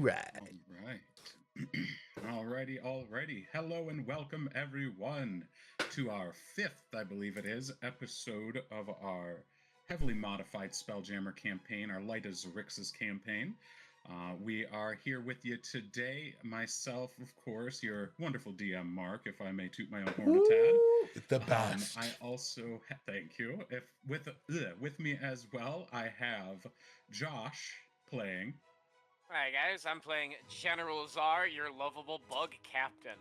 right. Alrighty. Hello and welcome everyone to our fifth, I believe it is, episode of our heavily modified Spelljammer campaign, our Light as Rix's campaign. We are here with you today. Myself, of course, your wonderful DM, Mark, if I may toot my own horn a tad. The best. I also thank you. If with me as well, I have Josh playing. Hi guys, I'm playing General Szar, your lovable bug captain.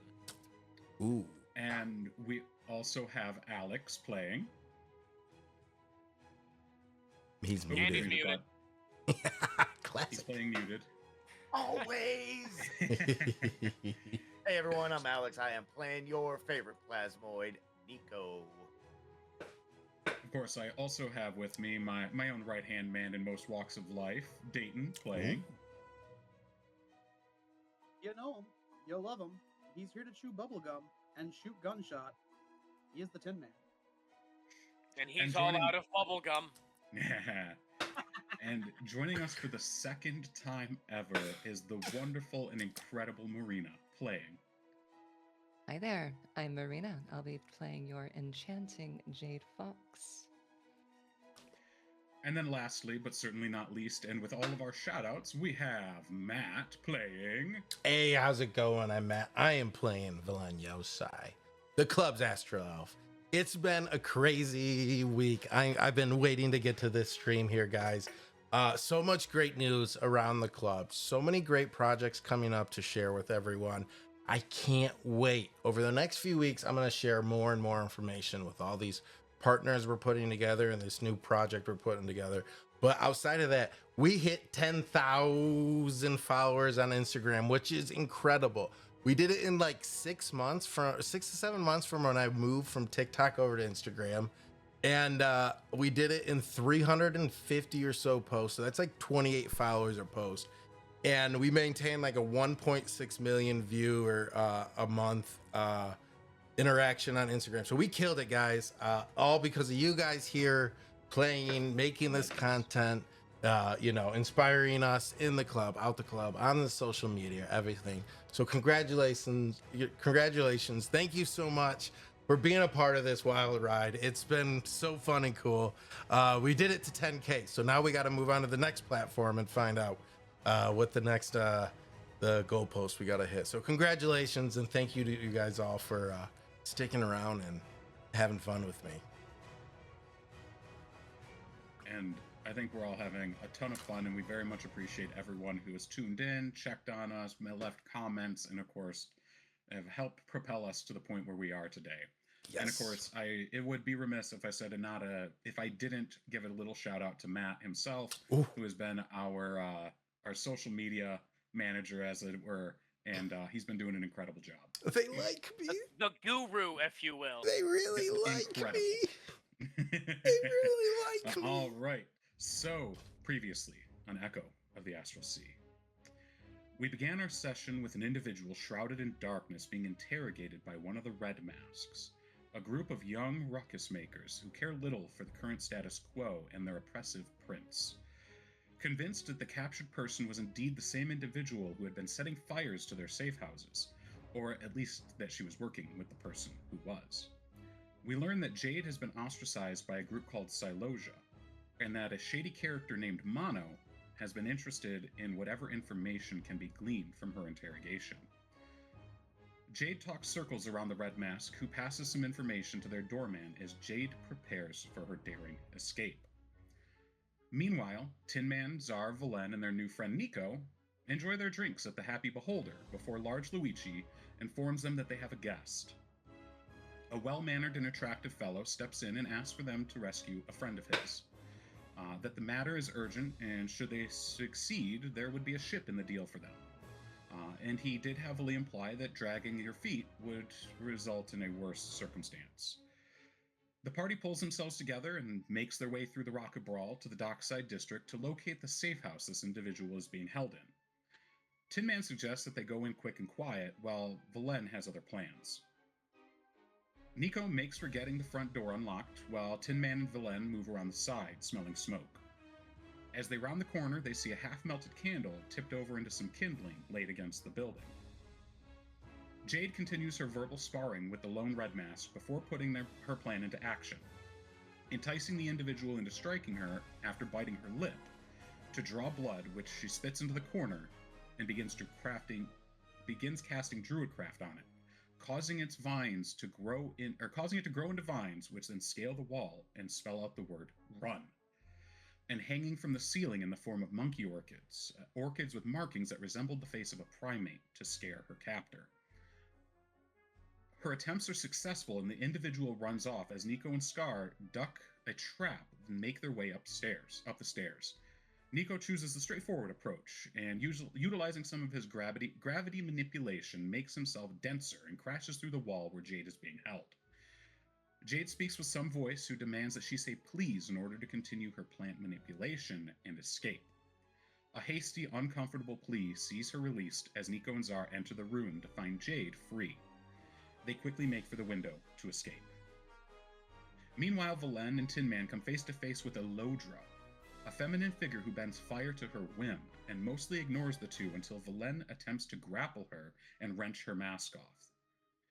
Ooh. And we also have Alex playing. He's And muted. he's muted. Classic. He's playing muted. Always. Hey everyone, I'm Alex. I am playing your favorite plasmoid, Niko. Of course, I also have with me my own right-hand man in most walks of life, Dayton, playing. You know him. You'll love him. He's here to chew bubblegum and shoot gunshot. He is the Tin Man. And he's And all joining- out of bubblegum. And joining us for the second time ever is the wonderful and incredible Marina playing. Hi there, I'm Marina. I'll be playing your enchanting Jade Fox. And then lastly, but certainly not least, and with all of our shout-outs, we have Matt playing. Hey, how's it going? I'm Matt. I am playing Valen and Jade, the club's Astral elf. It's been a crazy week. I've been waiting to get to this stream here, guys. So much great news around the club. So many great projects coming up to share with everyone. I can't wait. Over the next few weeks, I'm going to share more and more information with all these partners we're putting together and this new project we're putting together. But outside of that, we hit 10,000 followers on Instagram, which is incredible. We did it in like 6 to 7 months from when I moved from TikTok over to Instagram. And we did it in 350 or so posts. So that's like 28 followers a post. And we maintain like a 1.6 million viewer a month interaction on Instagram. So we killed it, guys. All because of you guys here playing, making this content, inspiring us in the club, out the club, on the social media, everything. So congratulations. Thank you so much for being a part of this wild ride. It's been so fun and cool. We did it to 10K. So now we got to move on to the next platform and find out what the next the goalpost we got to hit. So congratulations and thank you to you guys all for sticking around and having fun with me. And I think we're all having a ton of fun, and we very much appreciate everyone who has tuned in, checked on us, left comments, and of course, have helped propel us to the point where we are today. Yes. And of course, it would be remiss if I said if I didn't give a little shout out to Matt himself, Ooh. who has been our social media manager, as it were, and he's been doing an incredible job. They like me. The guru, if you will. They really like Incredible. me. They really like me. All right. So, previously on Echo of the Astral Sea, we began our session with an individual shrouded in darkness being interrogated by one of the Red Masks, a group of young ruckus makers who care little for the current status quo and their oppressive prince. Convinced that the captured person was indeed the same individual who had been setting fires to their safe houses, or at least that she was working with the person who was. We learn that Jade has been ostracized by a group called Silosia, and that a shady character named Mono has been interested in whatever information can be gleaned from her interrogation. Jade talks circles around the Red Mask, who passes some information to their doorman as Jade prepares for her daring escape. Meanwhile, Tinman, Szar, Valen, and their new friend Niko enjoy their drinks at the Happy Beholder before Large Luigi informs them that they have a guest. A well-mannered and attractive fellow steps in and asks for them to rescue a friend of his. That the matter is urgent, and should they succeed, there would be a ship in the deal for them. And he did heavily imply that dragging your feet would result in a worse circumstance. The party pulls themselves together and makes their way through the Rocket Brawl to the Dockside District to locate the safe house this individual is being held in. Tin Man suggests that they go in quick and quiet, while Valen has other plans. Niko makes for getting the front door unlocked, while Tin Man and Valen move around the side, smelling smoke. As they round the corner, they see a half-melted candle tipped over into some kindling laid against the building. Jade continues her verbal sparring with the lone red mask before putting her plan into action, enticing the individual into striking her after biting her lip to draw blood, which she spits into the corner and begins casting druidcraft on it, causing it to grow into vines, which then scale the wall and spell out the word "run," and hanging from the ceiling in the form of monkey orchids, orchids with markings that resembled the face of a primate to scare her captor. Her attempts are successful, and the individual runs off as Niko and Scar duck a trap and make their way up the stairs. Niko chooses the straightforward approach, and utilizing some of his gravity manipulation, makes himself denser and crashes through the wall where Jade is being held. Jade speaks with some voice who demands that she say please in order to continue her plant manipulation and escape. A hasty, uncomfortable plea sees her released as Niko and Szar enter the room to find Jade free. They quickly make for the window to escape. Meanwhile, Valen and Tinman come face to face with Elodra, a feminine figure who bends fire to her whim and mostly ignores the two until Valen attempts to grapple her and wrench her mask off.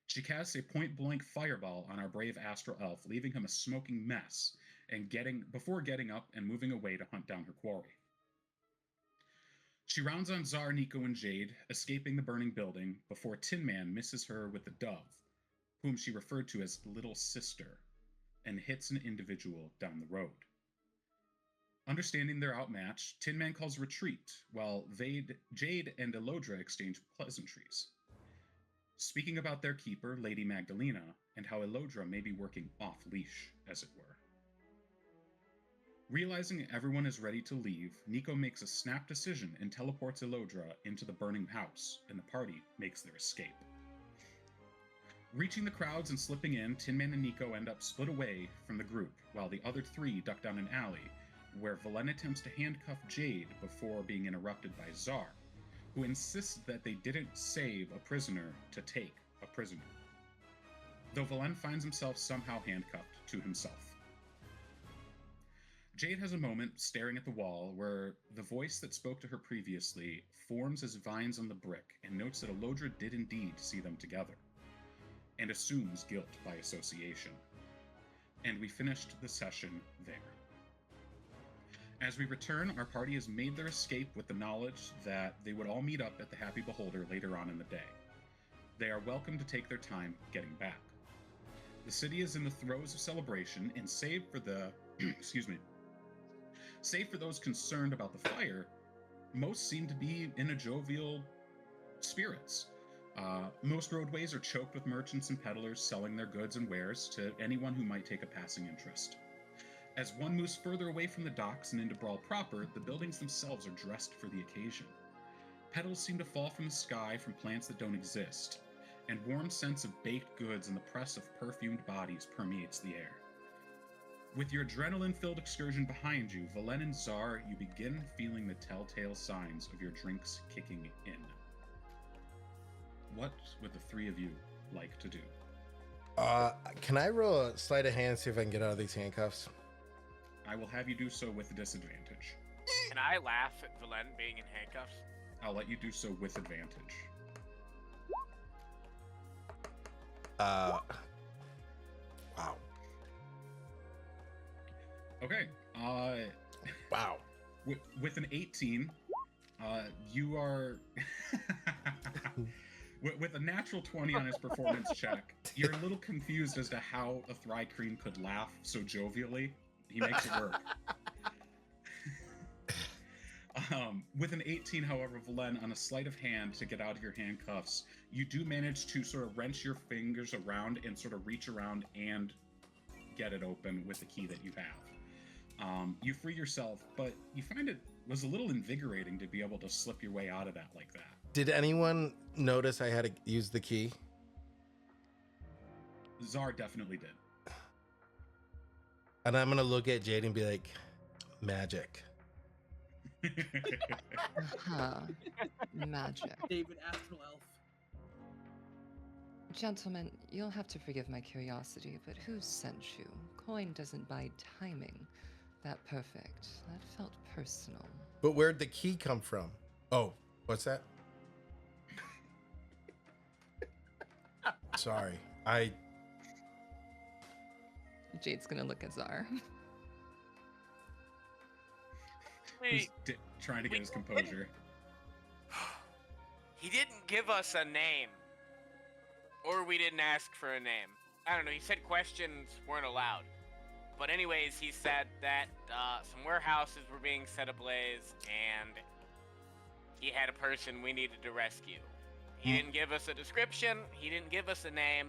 She casts a point-blank fireball on our brave Astral elf, leaving him a smoking mess before getting up and moving away to hunt down her quarry. She rounds on Szar, Niko, and Jade, escaping the burning building before Tinman misses her with the dove, whom she referred to as Little Sister, and hits an individual down the road. Understanding they're outmatched, Tinman calls retreat, while Jade and Elodra exchange pleasantries, speaking about their keeper, Lady Magdalena, and how Elodra may be working off-leash, as it were. Realizing everyone is ready to leave, Niko makes a snap decision and teleports Elodra into the burning house, and the party makes their escape. Reaching the crowds and slipping in, Tinman and Niko end up split away from the group, while the other three duck down an alley, where Valen attempts to handcuff Jade before being interrupted by Szar, who insists that they didn't save a prisoner to take a prisoner, though Valen finds himself somehow handcuffed to himself. Jade has a moment staring at the wall where the voice that spoke to her previously forms as vines on the brick and notes that Elodra did indeed see them together, and assumes guilt by association. And we finished the session there. As we return, our party has made their escape with the knowledge that they would all meet up at the Happy Beholder later on in the day. They are welcome to take their time getting back. The city is in the throes of celebration, and save for those concerned about the fire, most seem to be in a jovial spirits. Most roadways are choked with merchants and peddlers selling their goods and wares to anyone who might take a passing interest. As one moves further away from the docks and into Brawl proper, the buildings themselves are dressed for the occasion. Petals seem to fall from the sky from plants that don't exist, and warm scents of baked goods and the press of perfumed bodies permeates the air. With your adrenaline-filled excursion behind you, Valen and Szar, you begin feeling the telltale signs of your drinks kicking in. What would the three of you like to do? Can I roll a sleight of hand, see if I can get out of these handcuffs? I will have you do so with a disadvantage. Can I laugh at Valen being in handcuffs? I'll let you do so with advantage. Wow. Okay. Wow. With an 18, you are... with a natural 20 on his performance check, you're a little confused as to how a Thri-Kreen could laugh so jovially. He makes it work. With an 18, however, Valen, on a sleight of hand to get out of your handcuffs, you do manage to sort of wrench your fingers around and sort of reach around and get it open with the key that you have. You free yourself, but you find it was a little invigorating to be able to slip your way out of that like that. Did anyone notice I had to use the key? Szar definitely did. And I'm gonna look at Jade and be like, magic. Magic. David Astral Elf. Gentlemen, you'll have to forgive my curiosity, but who sent you? Coin doesn't buy timing. That perfect. That felt personal. But where'd the key come from? Oh, what's that? Sorry. Jade's gonna look at Szar. He's trying to get his composure. He didn't give us a name. Or we didn't ask for a name. I don't know, he said questions weren't allowed. But anyways, he said that some warehouses were being set ablaze, and he had a person we needed to rescue. He didn't give us a description, he didn't give us a name.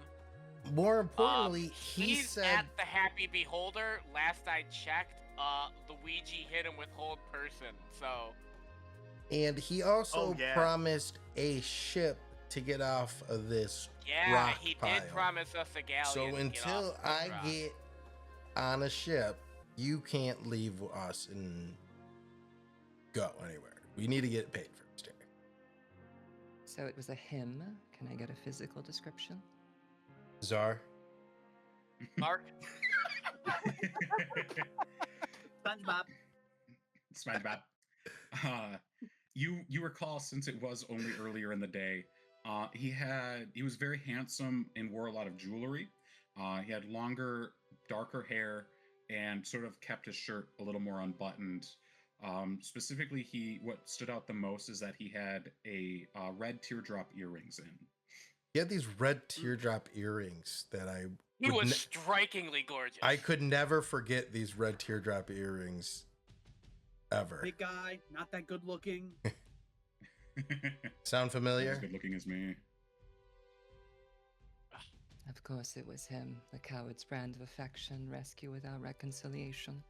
More importantly, he he's said at the Happy Beholder. Last I checked, Luigi hit him with hold person, so... and he also Oh, yeah. promised a ship to get off of this Yeah, rock he pile. did promise us a galleon. So to get until off the I rock. get on a ship, you can't leave us and go anywhere. We need to get paid first here. So it was a him. Can I get a physical description? Szar? Mark, SpongeBob. SpongeBob. You recall, since it was only earlier in the day, he was very handsome and wore a lot of jewelry. He had longer, darker hair and sort of kept his shirt a little more unbuttoned. Specifically, what stood out the most is that he had a red teardrop earrings in. He had these red teardrop earrings that he was strikingly gorgeous. I could never forget these red teardrop earrings ever. Big guy, not that good looking. Sound As familiar? good looking as me. Of course it was him, the coward's brand of affection, rescue without reconciliation.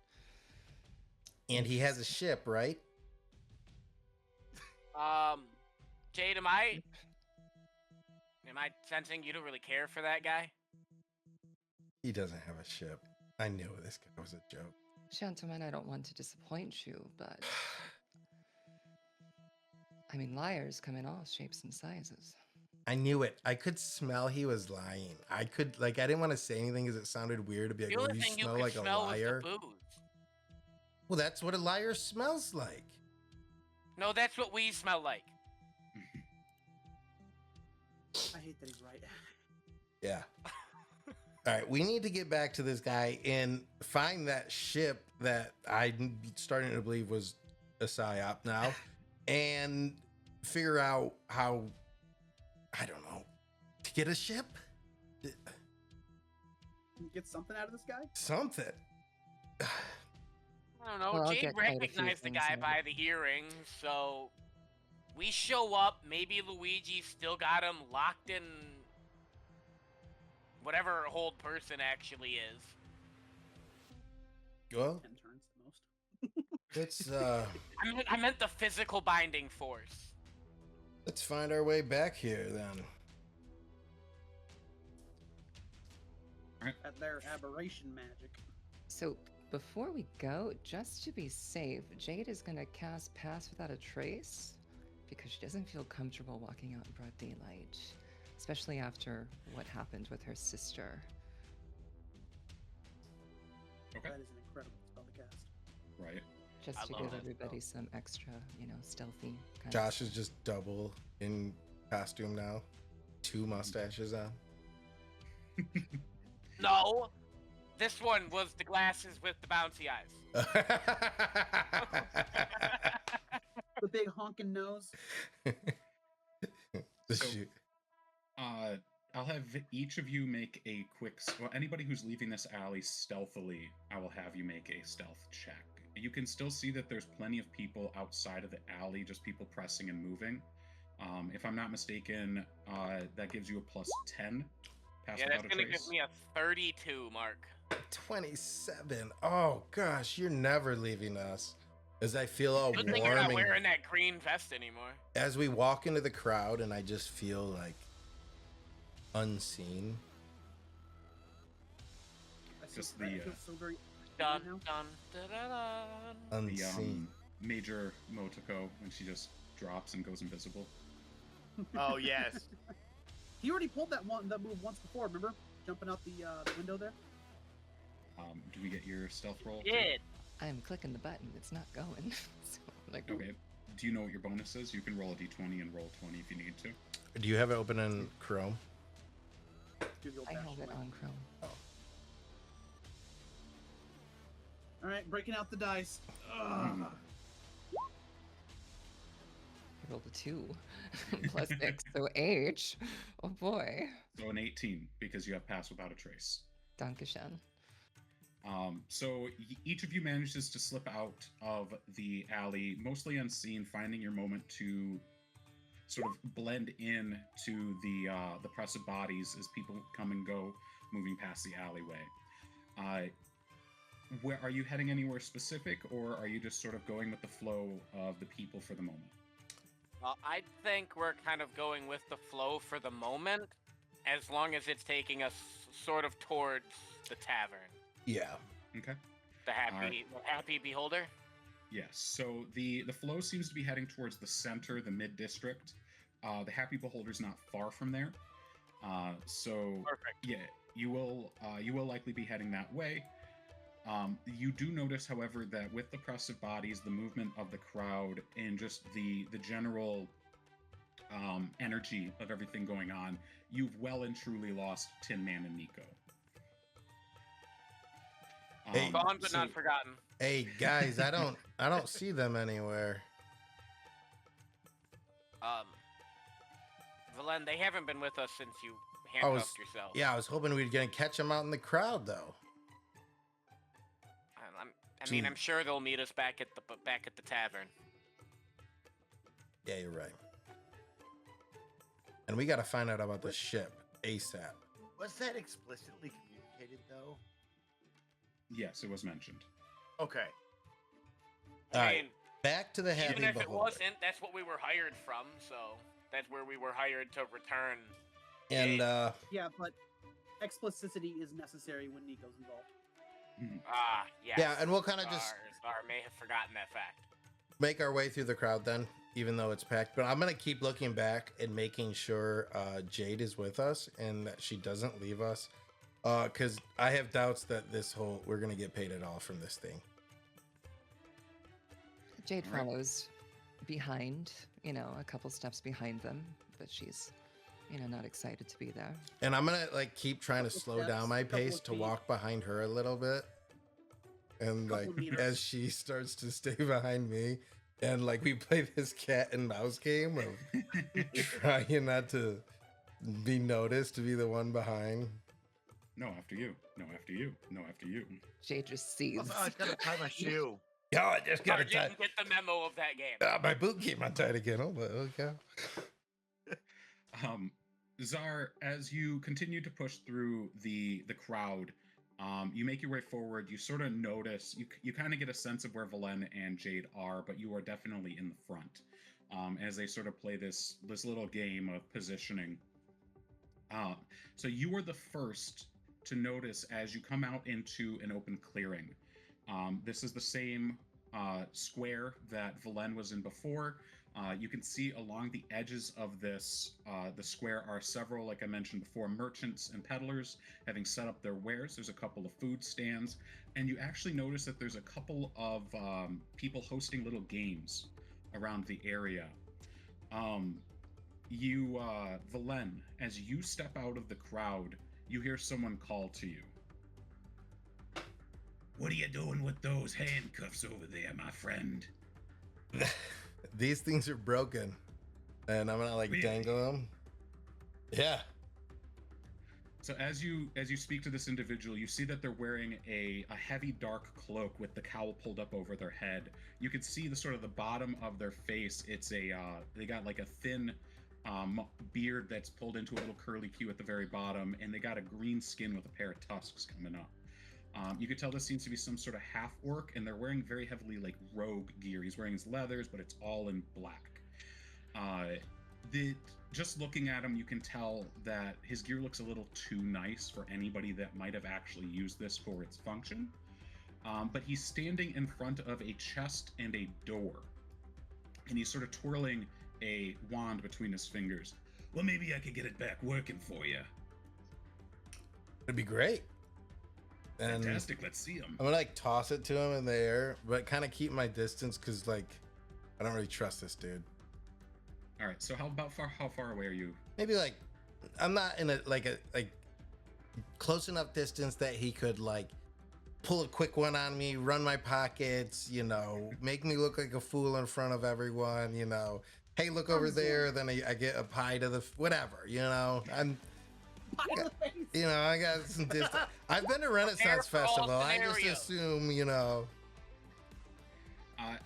And he has a ship, right? Jade, am I sensing you don't really care for that guy? He doesn't have a ship. I knew this guy was a joke. Gentlemen, I don't want to disappoint you, but... I mean, liars come in all shapes and sizes. I knew it. I could smell he was lying. I didn't want to say anything because it sounded weird to be like, The oh, only you thing you smell could like a smell was the liar. booze. Well, that's what a liar smells like. No, that's what we smell like. I hate that he's right. Yeah. All right, we need to get back to this guy and find that ship that I'm starting to believe was a psyop now, and figure out how, I don't know, to get a ship? Can you get something out of this guy? Something. I don't know. Well, I'll Jade get quite a few recognized the things guy out of by it. the earrings, so we show up. Maybe Luigi still got him locked in whatever hold person actually is. Well, 10 turns the most. let's I meant the physical binding force. let's find our way back here then. At their aberration magic. So, before we go, just to be safe, Jade is gonna cast Pass Without a Trace, because she doesn't feel comfortable walking out in broad daylight, especially after what happened with her sister. Okay. That is an incredible spell to cast. Right. Just I to love give that everybody some extra, stealthy kind Josh is just double in costume now. 2 mustaches on. No, this one was the glasses with the bouncy eyes. The big honking nose. The So- shoot. I'll have each of you make a quick. Well, anybody who's leaving this alley stealthily, I will have you make a stealth check. You can still see that there's plenty of people outside of the alley, just people pressing and moving. If I'm not mistaken, that gives you a plus 10. Pass Yeah, that's without a gonna trace. give me a 32, Mark. 27. Oh gosh, you're never leaving us. As I feel all Good thing you're not warm and- wearing that green vest anymore. as we walk into the crowd, and I just feel like unseen. I feel, Just I the, feel so very Dun now. dun da da dun. The Unseen. Major Motoko when she just drops and goes invisible. Oh yes. He already pulled that move once before. Remember, jumping out the window there. Do we get your stealth roll? too? Did. I'm clicking the button. It's not going. So I'm like, Okay. Do you know what your bonus is? You can roll a d20 and roll 20 if you need to. Do you have it open in Chrome? Do the old I have fashioned it way. on Chrome. All right, breaking out the dice. Hmm. I rolled a 2 plus 6, so H. Oh boy. So an 18 because you have pass without a trace. Dankeschön. So each of you manages to slip out of the alley, mostly unseen, finding your moment to sort of blend in to the press of bodies as people come and go, moving past the alleyway. Where are you heading anywhere specific, or are you just sort of going with the flow of the people for the moment? Well, I think we're kind of going with the flow for the moment, as long as it's taking us sort of towards the tavern. Yeah. Okay. The happy, Alright. happy beholder. Yes. So the flow seems to be heading towards the center, the mid district. The Happy Beholder's not far from there. So Perfect. yeah, you will likely be heading that way. You do notice, however, that with the press of bodies, the movement of the crowd, and just the general energy of everything going on, you've well and truly lost Tinman and Niko. Hey, Gone but so- not forgotten. Hey guys, I don't see them anywhere. Valen, they haven't been with us since you I was- handcuffed yourself. Yeah, I was hoping we'd gonna catch them out in the crowd though. I mean, Gee. I'm sure they'll meet us back at the tavern. Yeah, you're right. And we gotta find out about the ship ASAP. Was that explicitly communicated though? Yes, it was mentioned. Okay. I All right, mean, back to the Happy even if it Beholder. wasn't, that's what we were hired from. So that's where we were hired to return. And Yeah, but explicitity is necessary when Nico's involved. Ah, yes. yeah, and we'll kind of just Szar may have forgotten that fact. make our way through the crowd then, even though it's packed. But I'm gonna keep looking back and making sure Jade is with us and that she doesn't leave us, because I have doubts that we're gonna get paid at all from this thing. Jade Alright. follows behind, a couple steps behind them, but she's, not excited to be there. And I'm gonna keep trying to Couple slow down steps, my couple pace of to feet. walk behind her a little bit. And Couple of meters. as she starts to stay behind me, and we play this cat and mouse game of trying not to be noticed to be the one behind. No, after you. No, after you. No, after you. Jade just sees. Oh, I gotta tie my shoe. Oh, I just Szar gotta tie. didn't get the memo of that game. My boot came untied again. Oh, but okay. Szar, as you continue to push through the crowd, you make your way forward. You sort of notice, you kind of get a sense of where Valen and Jade are, but you are definitely in the front as they sort of play this little game of positioning. So you are the first to notice as you come out into an open clearing. This is the same square that Valen was in before. You can see along the edges of this, the square are several, like I mentioned before, merchants and peddlers having set up their wares. There's a couple of food stands, and you actually notice that there's a couple of people hosting little games around the area. Valen, as you step out of the crowd, you hear someone call to you. What are you doing with those handcuffs over there, my friend? These things are broken, and I'm gonna Really? dangle them. Yeah. So as you speak to this individual, you see that they're wearing a heavy dark cloak with the cowl pulled up over their head. You can see the sort of the bottom of their face. It's they got a thin beard that's pulled into a little curly Q at the very bottom, and they got a green skin with a pair of tusks coming up. You could tell this seems to be some sort of half orc, and they're wearing very heavily rogue gear. He's wearing his leathers, but it's all in black. Just looking at him, you can tell that his gear looks a little too nice for anybody that might have actually used this for its function. But he's standing in front of a chest and a door, and he's sort of twirling a wand between his fingers. Well, maybe I could get it back working for you. It'd be great. And Fantastic. Let's see him. I'm gonna like toss it to him in the air, but kind of keep my distance because like I don't really trust this dude. All right. So how far away are you? Maybe like I'm not in a close enough distance that he could like pull a quick one on me, run my pockets, you know, make me look like a fool in front of everyone, you know. Hey, look over there. Then I get a pie to the whatever, you know. You know, I got some distance. I've been to Renaissance Fair for all Festival. I just scenarios. assume, you know.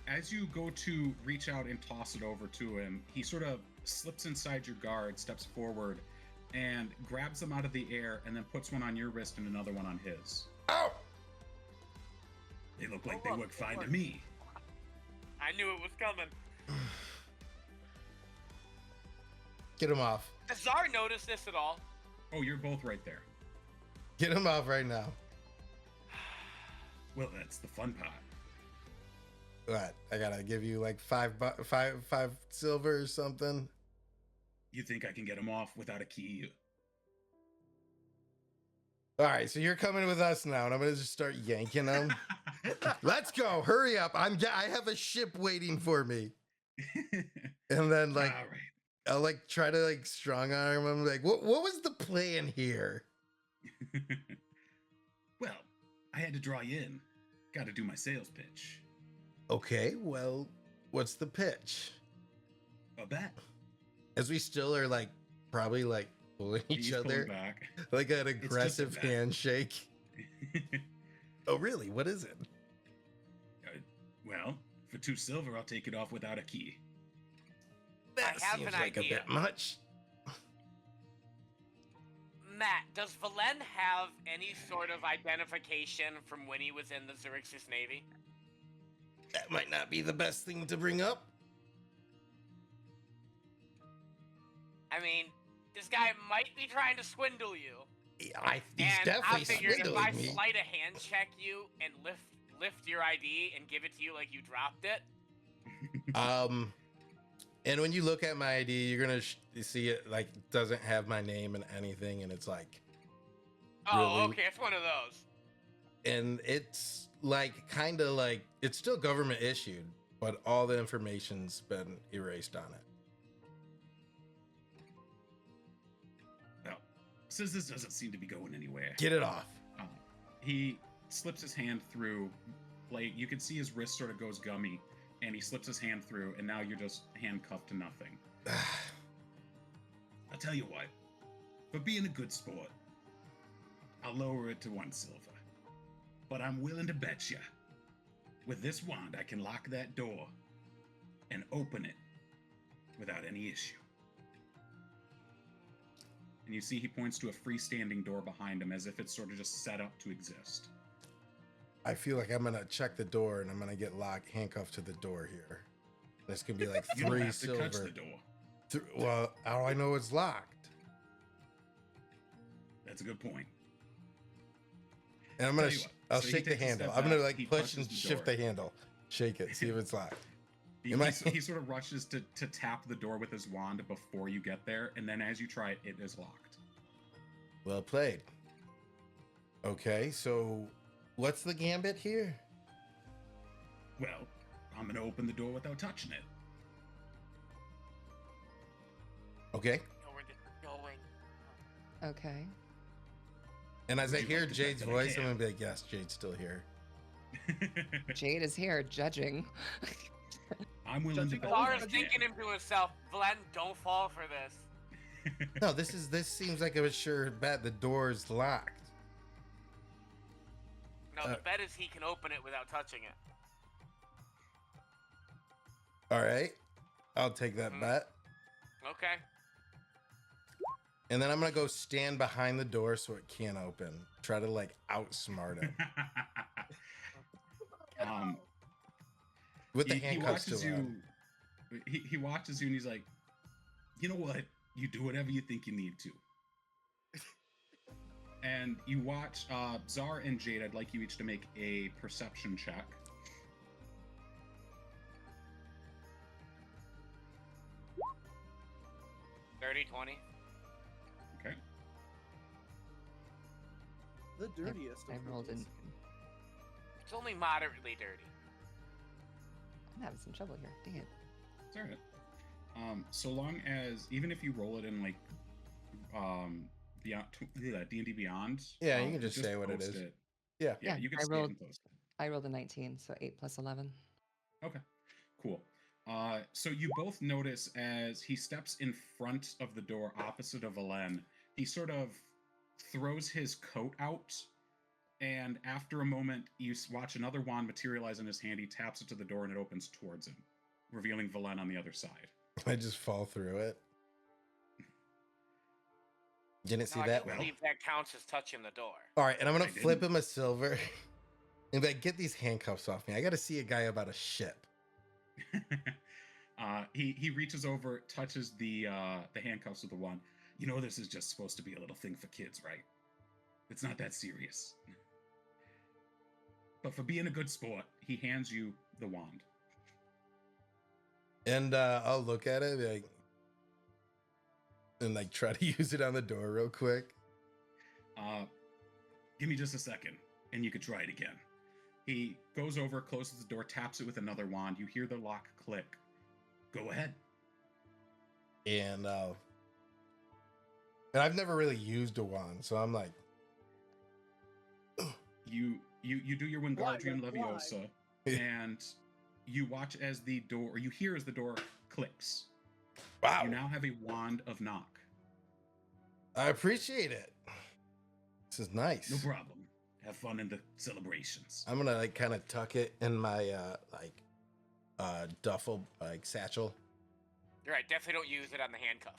As you go to reach out and toss it over to him, he sort of slips inside your guard, steps forward, and grabs them out of the air, and then puts one on your wrist and another one on his. Oh, They look like they work fine to me. I knew it was coming. get him off. Does Szar notice this at all? Oh, you're both right there. Get him off right now. Well, that's the fun part. What? I gotta give you like five silver or something. You think I can get him off without a key? All right, so you're coming with us now, and I'm gonna just start yanking him. Let's go! Hurry up! I have a ship waiting for me. And then like All right. I'll like try to like strong arm him. Like, what was the plan here? Well, I had to draw you in. Got to do my sales pitch. Okay, well, what's the pitch? A bet. As we still are like probably like pulling each He's pulling other back. like an just a aggressive bet. handshake. Oh, really? What is it? Well, for 2 silver, I'll take it off without a key. That I have seems an like idea. a bit much. Matt, does Valen have any sort of identification from when he was in the Xerxes Navy? That might not be the best thing to bring up. I mean, this guy might be trying to swindle you. He's And I definitely figured if I swindling me. sleight a hand check you and lift your ID and give it to you like you dropped it, And when you look at my ID, you're gonna see it like doesn't have my name and anything, and it's like, oh, Really? okay, it's one of those. and it's like kind of like it's still government issued, but all the information's been erased on it. Well, since this doesn't seem to be going anywhere, Get it off. he slips his hand through. Like you can see his wrist sort of goes gummy, and he slips his hand through, and now you're just handcuffed to nothing. I'll tell you what, for being a good sport, I'll lower it to 1 silver. But I'm willing to bet you, with this wand, I can lock that door and open it without any issue. And you see he points to a freestanding door behind him as if it's sort of just set up to exist. I feel like I'm gonna check the door and I'm gonna get handcuffed to the door here. This could be like You don't 3 have to touch silver. the door. Well, how do I know it's locked? That's a good point. And I'm gonna, Tell you what, I'll so he shake the takes a handle. step I'm gonna back, like he push and pushes the shift door. the handle, shake it, see if it's locked. He, Am I- he sort of rushes to tap the door with his wand before you get there, and then as you try it, it is locked. Well played. Okay, so what's the gambit here? Well, I'm gonna open the door without touching it. Okay. Know where this is going. Okay. And as I Would you hear like to bet Jade's that I voice, I'm can? gonna be like, yes, Jade's still here. Jade is here judging. I'm willing to Judging bet. all Szar that is I thinking can. to himself, Valen, don't fall for this. No, this seems like a sure bet. The door's locked. No, the bet is he can open it without touching it. All right, I'll take that Mm. bet. Okay. And then I'm gonna go stand behind the door so it can't open. Try to like outsmart it with the he handcuffs watches still on. you. He watches you and he's like, you know what? You do whatever you think you need to. And you watch Szar and Jade. I'd like you each to make a perception check. 30, 20. Okay. The dirtiest. I of rolled in. cookies. It's only moderately dirty. I'm having some trouble here. Dang it. It's all right. So long as, even if you roll it in like beyond D&D Beyond, Yeah, you can just say what it post is. it. Yeah. Yeah, you can I save it rolled. and post it. I rolled a 19, so 8 plus 11. Okay, cool. So you both notice as he steps in front of the door opposite of Valen, he sort of throws his coat out, and after a moment, you watch another wand materialize in his hand. He taps it to the door, and it opens towards him, revealing Valen on the other side. I just fall through it. Didn't see No, that I well. believe that counts as touching the door. All right, and I'm gonna I flip didn't. him a silver. And like, get these handcuffs off me. I got to see a guy about a ship. He reaches over, touches the handcuffs with the wand. You know, this is just supposed to be a little thing for kids, right? It's not that serious. But for being a good sport, he hands you the wand. And I'll look at it and try to use it on the door real quick. Give me just a second, and you could try it again. He goes over, closes the door, taps it with another wand. You hear the lock click. Go ahead. And I've never really used a wand, so I'm like, You do your Wingardium Leviosa, and you watch as the door, or you hear as the door clicks. wow, You now have a wand of knock. I appreciate it. This is nice. No problem. Have fun in the celebrations. I'm gonna kind of tuck it in my duffel satchel. You're right. Definitely don't use it on the handcuff.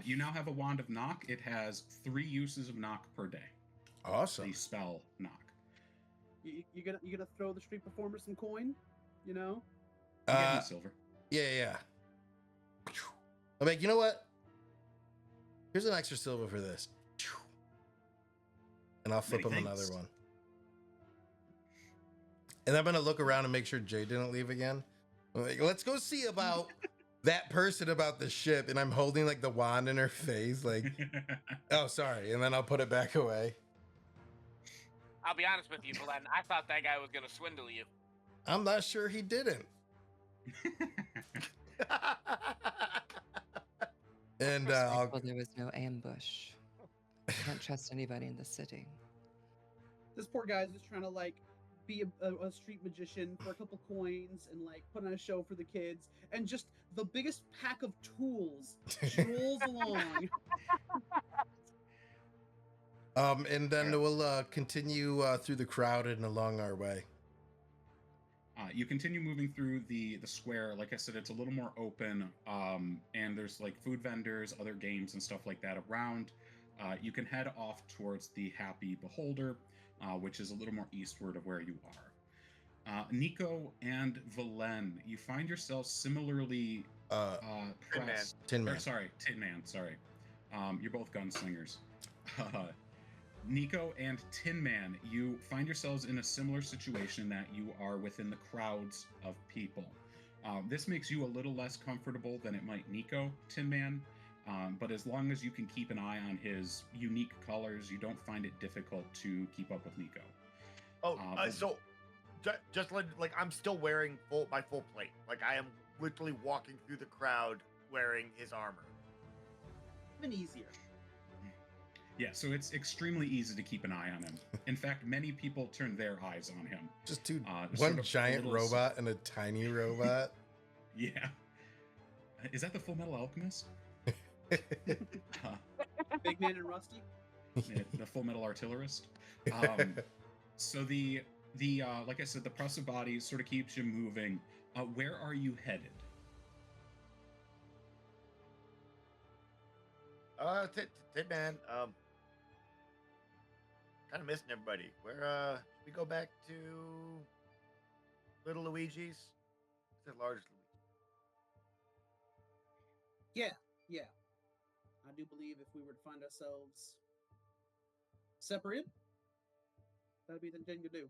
You now have a wand of knock. It has 3 uses of knock per day. Awesome. The spell knock. You gonna throw the street performer some coin? You know? You get me silver. Yeah. I'm like, you know what? Here's an extra silver for this. And I'll flip Many him thanks. another one. And I'm gonna look around and make sure Jay didn't leave again. I'm like, let's go see about that person about the ship. And I'm holding the wand in her face, oh, sorry. And then I'll put it back away. I'll be honest with you, Valen. I thought that guy was gonna swindle you. I'm not sure he didn't. And I'll Well, there was no ambush. Can't trust anybody in the city. This poor guy's just trying to be a street magician for a couple coins and put on a show for the kids, and just the biggest pack of tools strolls along. and then we'll continue through the crowd and along our way. You continue moving through the square. Like I said, it's a little more open, and there's food vendors, other games, and stuff like that around. You can head off towards the Happy Beholder, which is a little more eastward of where you are. Niko and Valen, you find yourselves similarly pressed. Tinman. Tinman. Sorry, you're both gunslingers. Niko and Tinman, you find yourselves in a similar situation that you are within the crowds of people. This makes you a little less comfortable than it might Niko, Tinman, but as long as you can keep an eye on his unique colors, you don't find it difficult to keep up with Niko. Oh, so just I'm still wearing my full plate. I am literally walking through the crowd wearing his armor. Even easier. Yeah, so it's extremely easy to keep an eye on him. In fact, many people turn their eyes on him. Just two, There's one sort of a giant little- robot and a tiny robot. Yeah. Is that the Full Metal Alchemist? Big Man and Rusty. The Full Metal Artillerist? So the like I said, the press of bodies sort of keeps you moving. Where are you headed? Tinman, kind of missing everybody. Where we go back to Little Luigi's? Is it large Luigi? Yeah. I do believe if we were to find ourselves separated, that'd be the thing to do.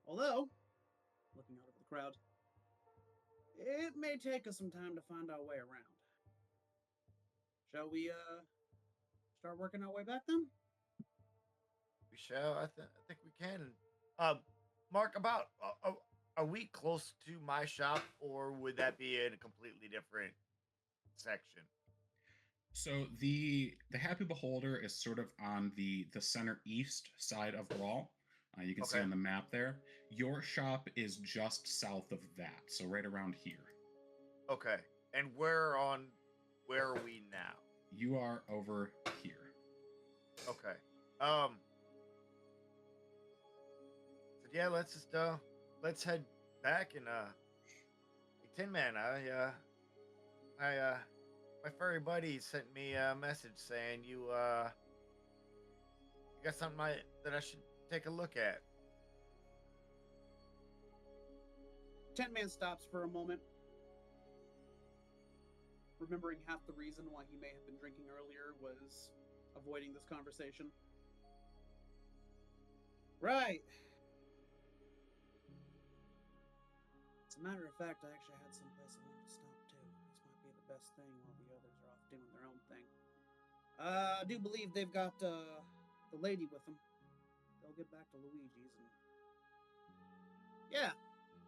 Although, looking out over the crowd, it may take us some time to find our way around. Shall we Start working our way back then? We shall. I think we can. Mark, about are we close to my shop, or would that be in a completely different section? So the Happy Beholder is sort of on the center east side of Brawl. You can see Okay. on the map there. Your shop is just south of that, so right around here. Okay. And where are we now? You are over here. Okay. So yeah, let's head back and hey, Tin Man, my furry buddy sent me a message saying you got something that I should take a look at. Tin Man stops for a moment, remembering half the reason why he may have been drinking earlier was avoiding this conversation. Right. As a matter of fact, I actually had someplace I wanted to stop too. This might be the best thing while the others are off doing their own thing. I do believe they've got the lady with them. They'll get back to Luigi's and... Yeah,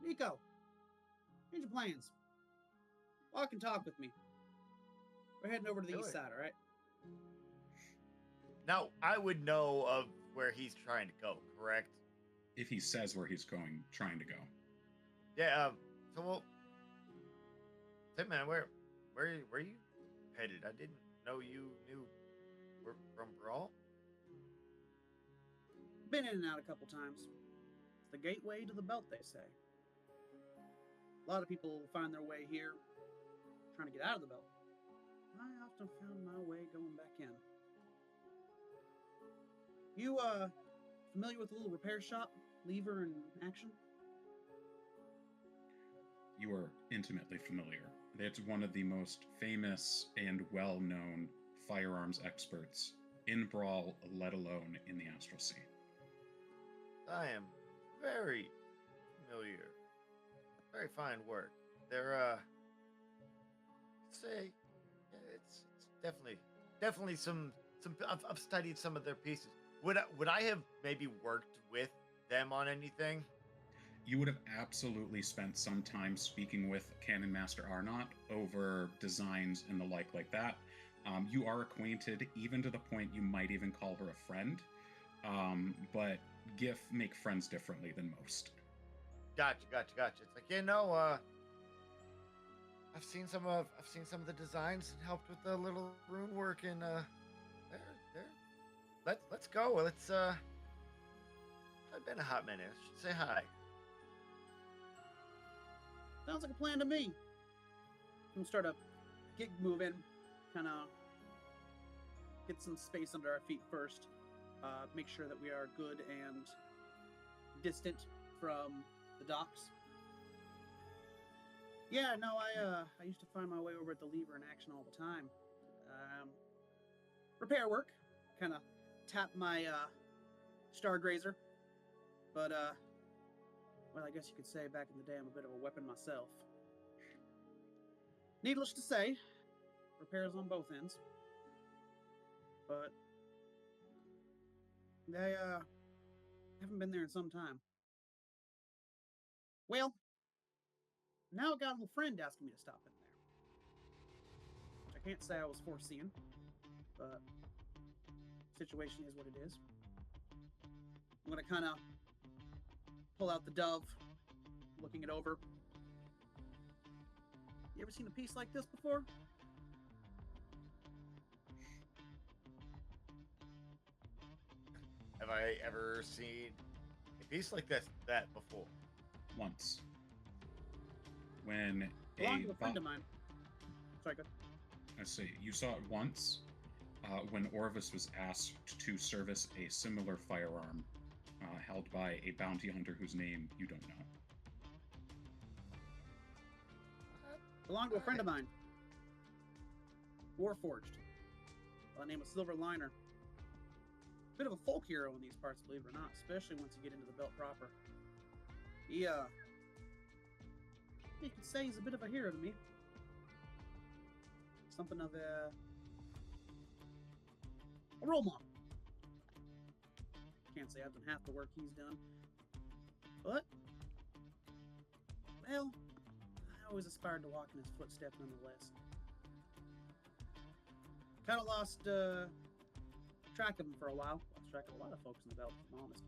Niko. Here's your plans. Walk and talk with me. We're heading over to the east side, all right? Now, I would know of where he's trying to go, correct? If he says where he's trying to go. Yeah, so well, Tin Man, where are you headed? I didn't know you knew we're from Brawl. Been in and out a couple times. It's the gateway to the belt, they say. A lot of people find their way here trying to get out of the belt. I often found my way going back in. You, familiar with the little repair shop, Lever in Action? You are intimately familiar. It's one of the most famous and well-known firearms experts in Brawl, let alone in the Astral Sea. I am very familiar. Very fine work. They're say, yeah, it's definitely some. I've studied some of their pieces. Would I have maybe worked with them on anything? You would have absolutely spent some time speaking with Cannon Master Arnott over designs and the like that. You are acquainted, even to the point you might even call her a friend. But GIF make friends differently than most. Gotcha. It's like, I've seen some of the designs and helped with the little rune work and let's go. Let's I've been a hot minute. I should say hi. Sounds like a plan to me. We'll start a gig moving, kind of get some space under our feet first. Make sure that we are good and distant from the docks. Yeah, no, I used to find my way over at the Lever in Action all the time. Repair work, kind of tap my Stargrazer, but well, I guess you could say back in the day I'm a bit of a weapon myself. Needless to say, repairs on both ends. But they haven't been there in some time. Well, now I got a little friend asking me to stop in there. Which I can't say I was foreseeing, but situation is what it is. I'm gonna kind of pull out the dove, looking it over. You ever seen a piece like this before? Have I ever seen a piece like that before? Once. When Belonged to a friend of mine. Sorry, go. I see. You saw it once when Orvis was asked to service a similar firearm held by a bounty hunter whose name you don't know. Belonged to a friend of mine. Warforged. By the name of Silver Liner. Bit of a folk hero in these parts, believe it or not, especially once you get into the belt proper. He, you could say he's a bit of a hero to me. Something of a a role model. Can't say I've done half the work he's done, but, well, I always aspired to walk in his footsteps nonetheless. Kind of lost track of him for a while. Lost track of a lot of folks in the belt, if I'm honest.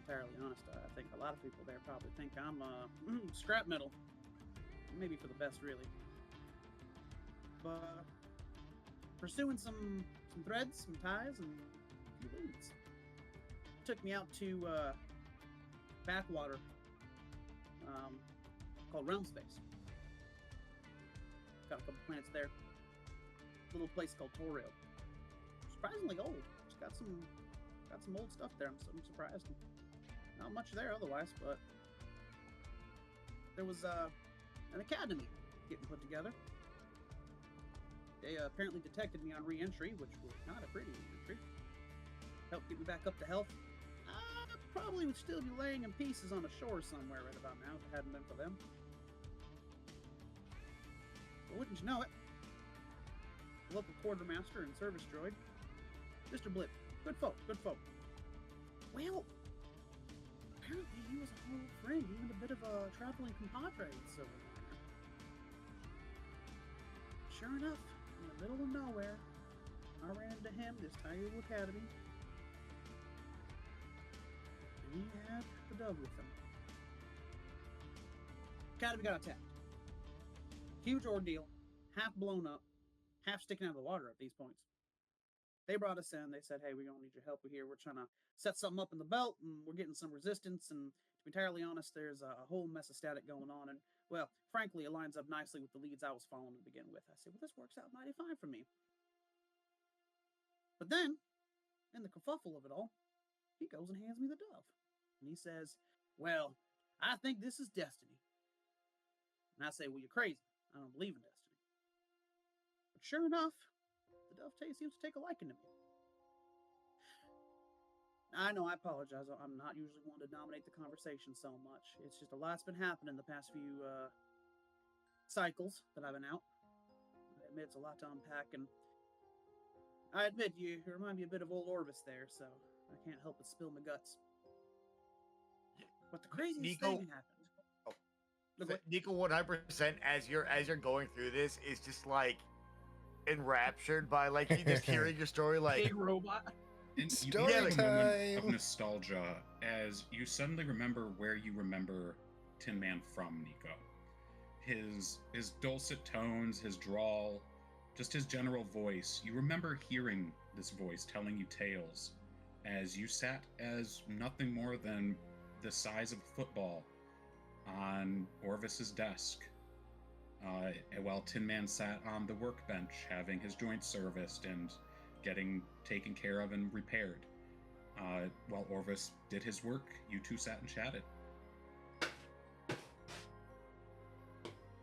Entirely honest, I think a lot of people there probably think I'm scrap metal. Maybe for the best, really. But pursuing some threads, some ties, and a few leads. Took me out to backwater called Realm Space. Got a couple planets there. Little place called Torrio. Surprisingly old. It's got some old stuff there. I'm surprised. Not much there otherwise, but there was an academy getting put together. They apparently detected me on re-entry, which was not a pretty re-entry. Helped get me back up to health. I probably would still be laying in pieces on the shore somewhere right about now if it hadn't been for them. But wouldn't you know it? The local quartermaster and service droid, Mr. Blip. Good folk, good folk. Well, apparently he was a whole friend, even a bit of a traveling compadre with Silver Liner. Sure enough, in the middle of nowhere, I ran into him, this tiny little academy, and he had the dove with him. Academy got attacked. Huge ordeal, half blown up, half sticking out of the water at these points. They brought us in. They said, hey, we're going to need your help here. We're trying to set something up in the belt, and we're getting some resistance. And to be entirely honest, there's a whole mess of static going on. And, well, frankly, it lines up nicely with the leads I was following to begin with. I said, well, this works out mighty fine for me. But then, in the kerfuffle of it all, he goes and hands me the dove. And he says, well, I think this is destiny. And I say, well, you're crazy. I don't believe in destiny. But sure enough, the dove seems to take a liking to me. I know, I apologize. I'm not usually one to dominate the conversation so much. It's just a lot's been happening the past few cycles that I've been out. I admit it's a lot to unpack, and I admit you remind me a bit of old Orvis there, so I can't help but spill my guts. But the craziest thing happened. Niko 100% as you're going through this is just like enraptured by like you just hearing your story like Big robot. And you Story have a moment of time. nostalgia as you suddenly remember where you remember Tin Man from, Niko. His dulcet tones, his drawl, just his general voice. You remember hearing this voice telling you tales as you sat as nothing more than the size of a football on Orvis's desk, while Tin Man sat on the workbench having his joints serviced and getting taken care of and repaired. While Orvis did his work, you two sat and chatted.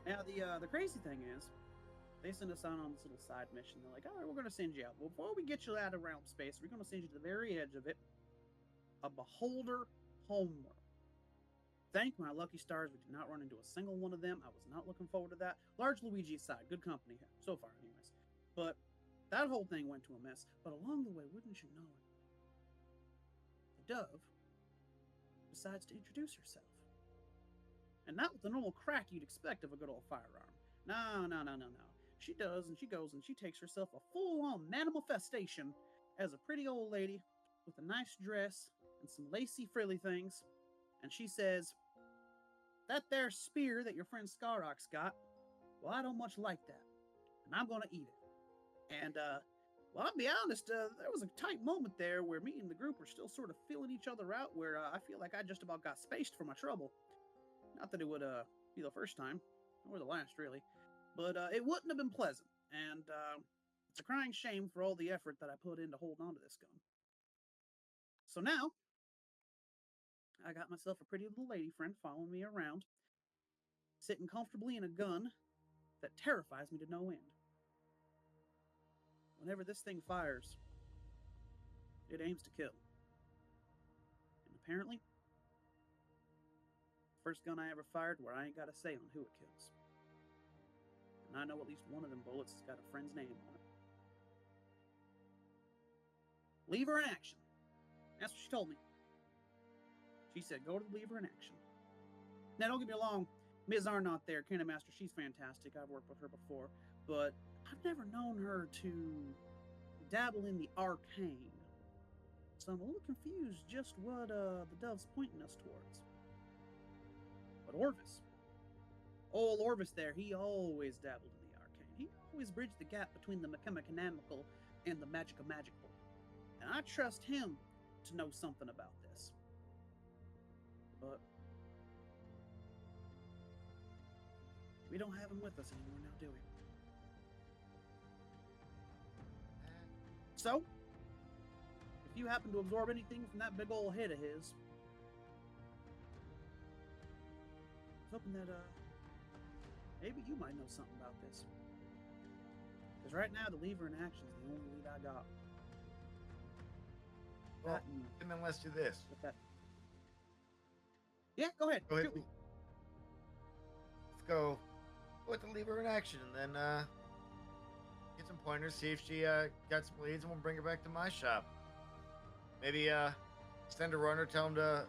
Now, the crazy thing is, they send us out on this little side mission. They're like, all right, we're going to send you out. Well, before we get you out of realm space, we're going to send you to the very edge of it, a beholder homeworld. Thank my lucky stars we did not run into a single one of them. I was not looking forward to that. Large Luigi's side. Good company so far, anyways. But that whole thing went to a mess. But along the way, wouldn't you know it, the dove decides to introduce herself. And not with the normal crack you'd expect of a good old firearm. No. She does, and she goes, and she takes herself a full-on manifestation as a pretty old lady with a nice dress and some lacy frilly things. And she says, that there spear that your friend Skarok's got, well, I don't much like that. And I'm going to eat it. And, well, I'll be honest, there was a tight moment there where me and the group were still sort of feeling each other out, where I feel like I just about got spaced for my trouble. Not that it would be the first time, or the last, really. But it wouldn't have been pleasant. And it's a crying shame for all the effort that I put in to hold on to this gun. So now, I got myself a pretty little lady friend following me around, sitting comfortably in a gun that terrifies me to no end. Whenever this thing fires, it aims to kill. And apparently, first gun I ever fired where I ain't got a say on who it kills. And I know at least one of them bullets has got a friend's name on it. Lever in action. That's what she told me. She said, go to the lever in action. Now, don't get me wrong. Ms. Arnott there, Cannon Master, she's fantastic. I've worked with her before. But I've never known her to dabble in the arcane. So I'm a little confused just what the dove's pointing us towards. But Orvis. Old Orvis there, he always dabbled in the arcane. He always bridged the gap between the mechanical and the magical. And I trust him to know something about this. But we don't have him with us anymore now, do we? So, if you happen to absorb anything from that big old head of his, I was hoping that maybe you might know something about this. Because right now, the lever in action is the only lead I got. Well, and then let's do this. Yeah, go ahead. Go ahead. Shoot me. Let's go with the lever in action, and then get some pointers, see if she got some leads, and we'll bring her back to my shop. Maybe send a runner, tell him to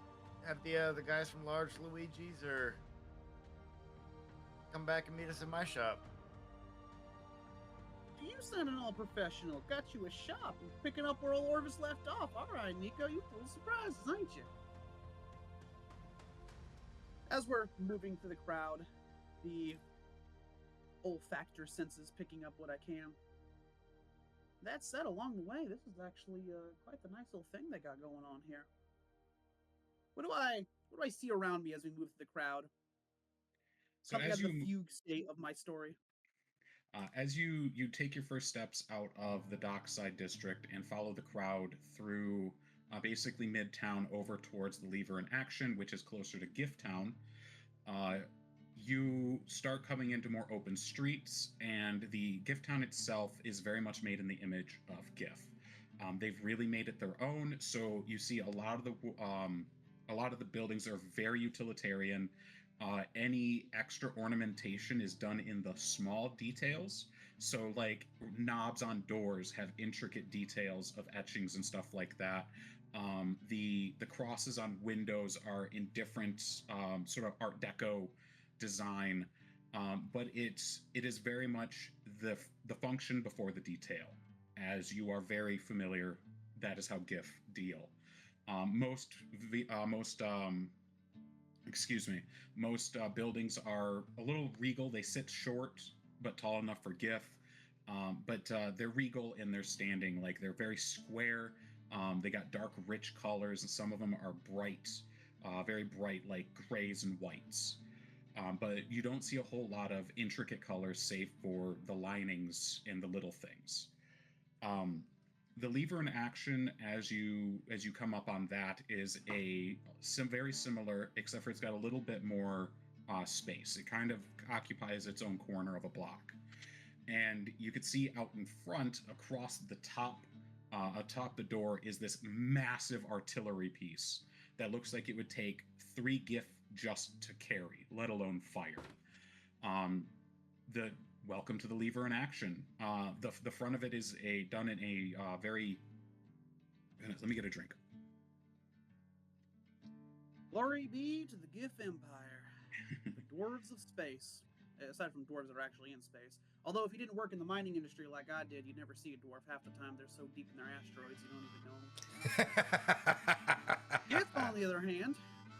have the guys from Large Luigi's, or come back and meet us in my shop. You sounding all professional. Got you a shop and picking up where old Orvis left off. All right, Niko, you full of surprises, ain't you? As we're moving through the crowd, the olfactor senses picking up what I can. That said, along the way, this is actually quite the nice little thing they got going on here. What do I see around me as we move through the crowd? So Coming as at the fugue state of my story. As you take your first steps out of the Dockside District and follow the crowd through basically Midtown over towards the Lever in Action, which is closer to Gift Town, you start coming into more open streets, and the Gift Town itself is very much made in the image of GIF. They've really made it their own, so you see a lot of the buildings are very utilitarian. Any extra ornamentation is done in the small details. So like knobs on doors have intricate details of etchings and stuff like that. The crosses on windows are in different sort of Art Deco design, but it is very much the function before the detail. As you are very familiar, that is how GIF deal. Most buildings are a little regal. They sit short but tall enough for GIF, but they're regal in their standing. Like they're very square. They got dark, rich colors, and some of them are bright, very bright, like grays and whites. But you don't see a whole lot of intricate colors, save for the linings and the little things. The Lever in Action, as you come up on that, is very similar, except for it's got a little bit more space. It kind of occupies its own corner of a block, and you could see out in front, across the top, atop the door, is this massive artillery piece that looks like it would take 3 GIF just to carry, let alone fire. Welcome to the Lever in Action. The front of it is done in a very... Let me get a drink. Glory be to the GIF Empire, the dwarves of space. Aside from dwarves that are actually in space. Although if you didn't work in the mining industry like I did, you'd never see a dwarf. Half the time they're so deep in their asteroids you don't even know them. GIF, on the other hand,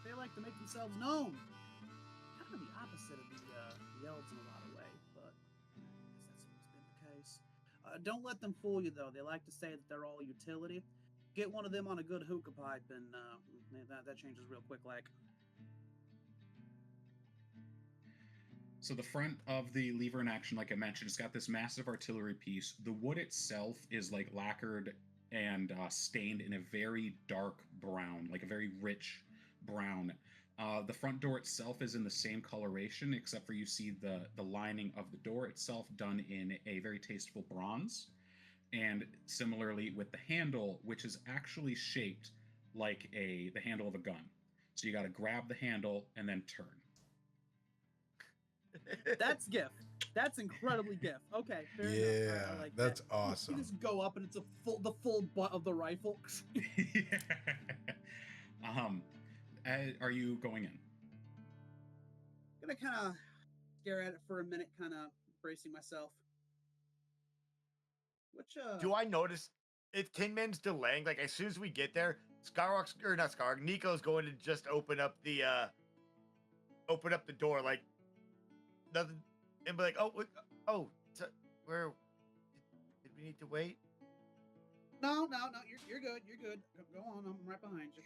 they like to make themselves known. Kind of the opposite of the elves in a lot of ways, but I guess that's always been the case. Don't let them fool you, though. They like to say that they're all utility. Get one of them on a good hookah pipe, and that changes real quick, like. So the front of the Lever in Action, like I mentioned, it's got this massive artillery piece. The wood itself is like lacquered and stained in a very dark brown, like a very rich brown. The front door itself is in the same coloration, except for you see the lining of the door itself done in a very tasteful bronze. And similarly with the handle, which is actually shaped like the handle of a gun. So you got to grab the handle and then turn. That's GIF. That's incredibly diff. Okay, fair enough. Yeah, I like that's that. awesome. You just go up and it's the full butt of the rifle. Yeah. Are you going in? Gonna kind of stare at it for a minute, kind of bracing myself. Which Do I notice if Tinman's delaying? Like as soon as we get there, Skyrock's or not Skyrock, Nico's going to just open up the door like nothing, and be like, so where did we need to wait? No, you're good. You're good. Go on. I'm right behind you.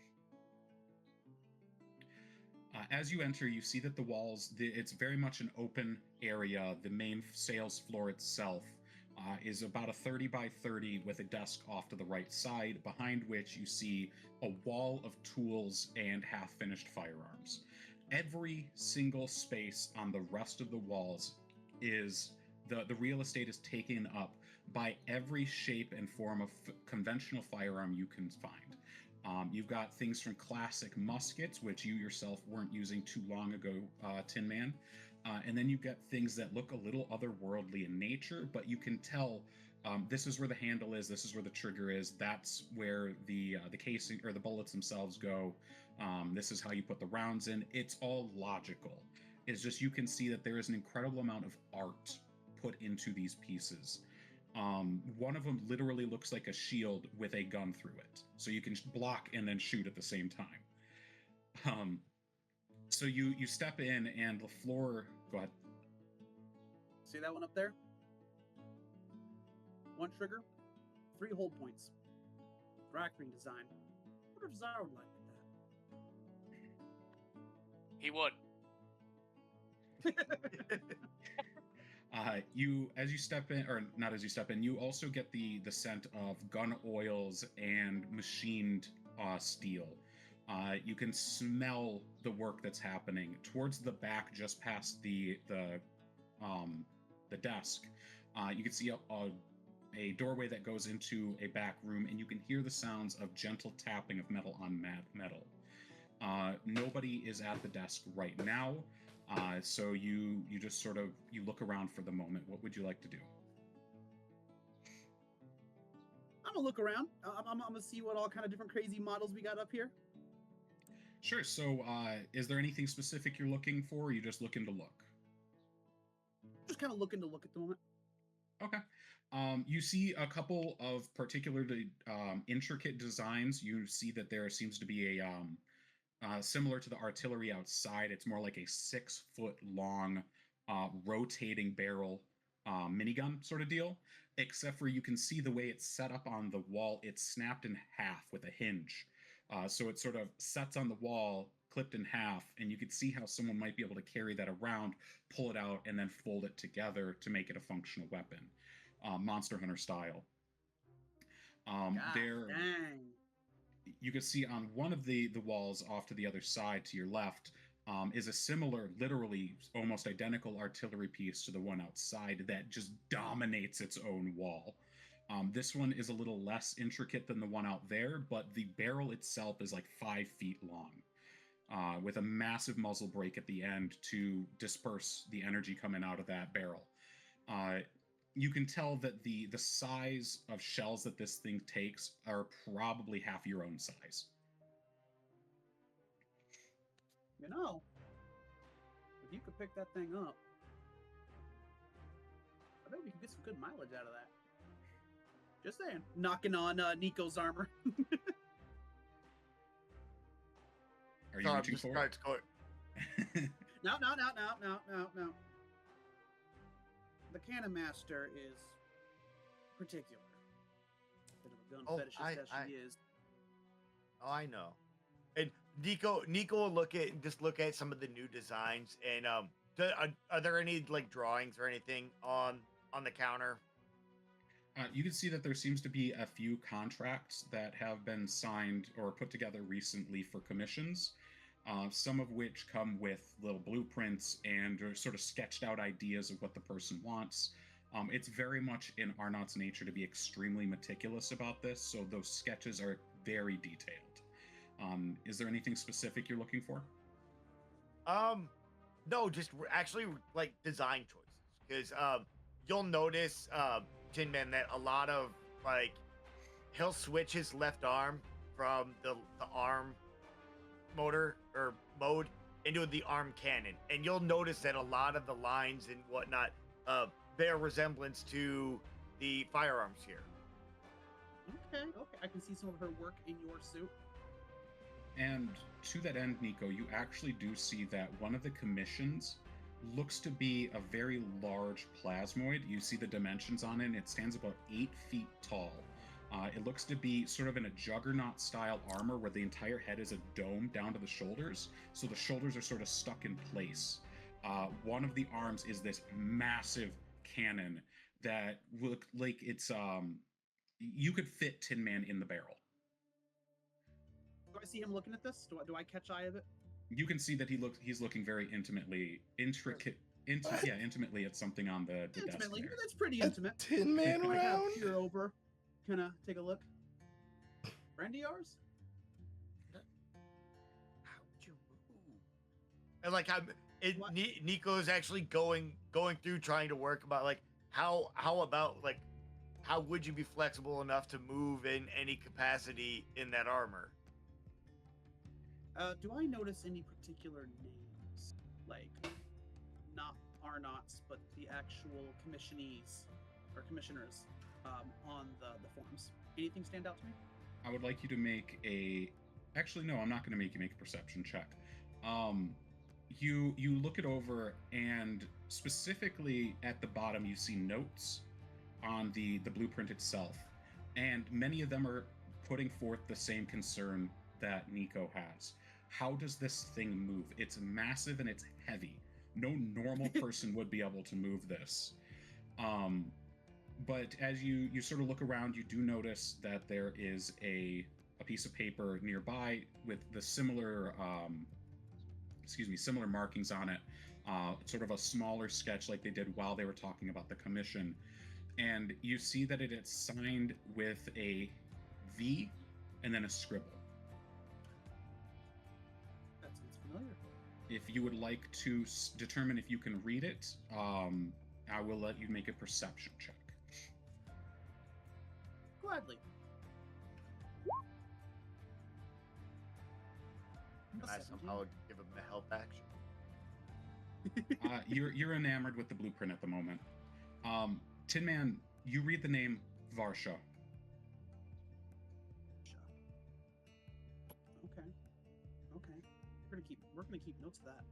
As you enter, you see that the walls, it's very much an open area. The main sales floor itself is about a 30 by 30 with a desk off to the right side, behind which you see a wall of tools and half-finished firearms. Every single space on the rest of the walls is, the real estate is taken up by every shape and form of conventional firearm you can find. You've got things from classic muskets, which you yourself weren't using too long ago, Tin Man. And then you get things that look a little otherworldly in nature, but you can tell this is where the handle is, this is where the trigger is, that's where the casing or the bullets themselves go. This is how you put the rounds in. It's all logical. It's just you can see that there is an incredible amount of art put into these pieces. One of them literally looks like a shield with a gun through it, so you can block and then shoot at the same time. So you step in and the floor. Go ahead. See that one up there? One trigger, 3 hold points. Rackring design. I wonder if Szar would like He would. As you step in, or not as you step in, you also get the scent of gun oils and machined steel. You can smell the work that's happening towards the back, just past the desk. You can see a doorway that goes into a back room, and you can hear the sounds of gentle tapping of metal on metal. Nobody is at the desk right now. So you just sort of, you look around for the moment. What would you like to do? I'm gonna look around. I'm gonna see what all kind of different crazy models we got up here. Sure. So is there anything specific you're looking for, or are you just looking to look? Just kind of looking to look at the moment. Okay. You see a couple of particularly intricate designs. You see that there seems to be a similar to the artillery outside, it's more like a 6-foot long rotating barrel minigun sort of deal, except for you can see the way it's set up on the wall, it's snapped in half with a hinge. So it sort of sets on the wall, clipped in half, and you can see how someone might be able to carry that around, pull it out, and then fold it together to make it a functional weapon, Monster Hunter style. Dang. You can see on one of the walls off to the other side to your left is a similar, literally almost identical artillery piece to the one outside that just dominates its own wall. This one is a little less intricate than the one out there, but the barrel itself is like 5 feet long, with a massive muzzle brake at the end to disperse the energy coming out of that barrel. You can tell that the size of shells that this thing takes are probably half your own size. You know, if you could pick that thing up, I bet we could get some good mileage out of that. Just saying. Knocking on Niko's armor. Are you reaching for it? No. The Cannon Master is particular. Bit of a gun fetishist as she is. Oh, I know. And Niko will look at some of the new designs. And are there any like drawings or anything on the counter? You can see that there seems to be a few contracts that have been signed or put together recently for commissions. Some of which come with little blueprints and are sort of sketched out ideas of what the person wants. It's very much in Arnott's nature to be extremely meticulous about this, so those sketches are very detailed. Is there anything specific you're looking for? No, just actually like design choices, because you'll notice, Tinman, that a lot of like he'll switch his left arm from the arm motor or mode into the arm cannon, and you'll notice that a lot of the lines and whatnot bear resemblance to the firearms here. Okay, okay. I can see some of her work in your suit. And to that end, Niko, you actually do see that one of the commissions looks to be a very large plasmoid. You see the dimensions on it, and it stands about 8 feet tall. It looks to be sort of in a juggernaut style armor where the entire head is a dome down to the shoulders. So the shoulders are sort of stuck in place. One of the arms is this massive cannon that look like it's you could fit Tinman in the barrel. Do I see him looking at this? Do I catch eye of it? You can see that he's looking very intimately at something on the desk Intimately, there. that's pretty intimate. Tin Man Can I have round? peer over? Can I take a look? Friend of yours? How'd you move? And like What? Nico's actually going through trying to work about like how about like how would you be flexible enough to move in any capacity in that armor? Do I notice any particular names? Like, not Arnauts, but the actual commissionees or commissioners on the forms. Anything stand out to me? I would like you to make a. Actually, no, I'm not going to make you make a perception check. You look it over, and specifically at the bottom, you see notes on the blueprint itself, and many of them are putting forth the same concern that Niko has. How does this thing move? It's massive and it's heavy. No normal person would be able to move this. But as you sort of look around, you do notice that there is a piece of paper nearby with the similar similar markings on it. Sort of a smaller sketch like they did while they were talking about the commission. And you see that it is signed with a V and then a scribble. That sounds familiar. If you would like to determine if you can read it, I will let you make a perception check. Gladly. I somehow give him the help action. You're enamored with the blueprint at the moment. Tinman, you read the name Varsha. Okay. Okay. We're gonna keep notes of that.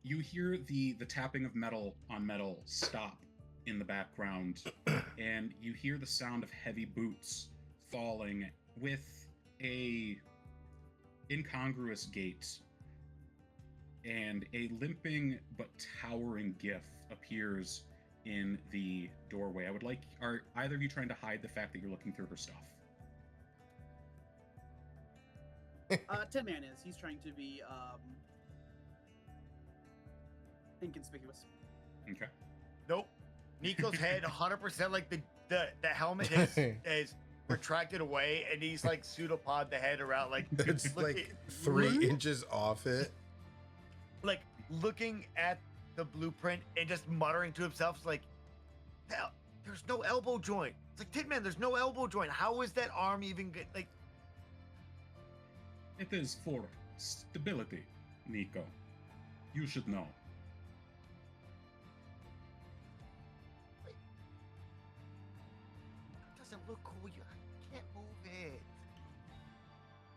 You hear the tapping of metal on metal stop in the background, and you hear the sound of heavy boots falling with a incongruous gait, and a limping but towering Gif appears in the doorway. Are either of you trying to hide the fact that you're looking through her stuff? Tinman is. He's trying to be inconspicuous. Okay. Nope. Nico's head 100% like the helmet is retracted away, and he's like pseudopod the head around like It's look like at- 3 inches off it. like looking at the blueprint and just muttering to himself like, there's no elbow joint. It's like, Tinman, there's no elbow joint. How is that arm even good? Like, It is for stability, Niko. You should know. it doesn't look cool. You can't move it.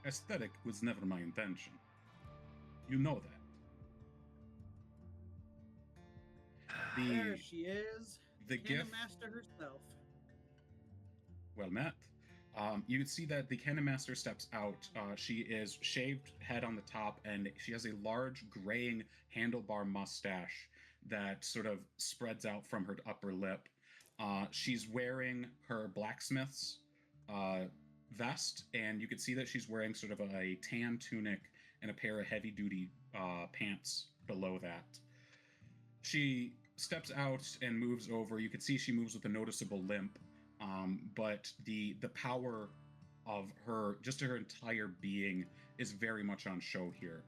Aesthetic was never my intention. You know that. There she is. The Cannon Gif. Master herself. Well met. You can see that the Cannon Master steps out. She is shaved head on the top, and she has a large graying handlebar mustache that sort of spreads out from her upper lip. She's wearing her blacksmith's vest, and you can see that she's wearing sort of a tan tunic and a pair of heavy-duty pants below that. She steps out and moves over. You can see she moves with a noticeable limp. But the power of her, just her entire being, is very much on show here.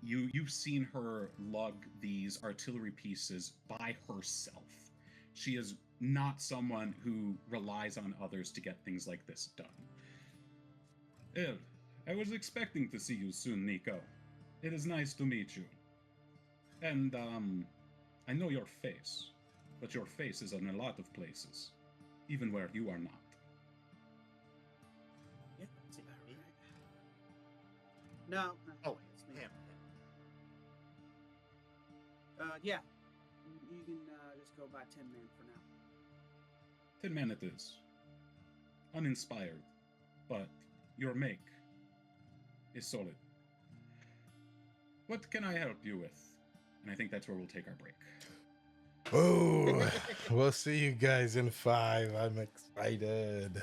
You've seen her lug these artillery pieces by herself. She is not someone who relies on others to get things like this done. I was expecting to see you soon, Niko. It is nice to meet you. And, I know your face, but your face is in a lot of places, even where you are not. Yeah, see that right. No. Oh, it's me. him. Yeah. You can just go by Tinman for now. Tinman it is. Uninspired, but your make is solid. What can I help you with? And I think that's where we'll take our break. Oh, we'll see you guys in 5. I'm excited.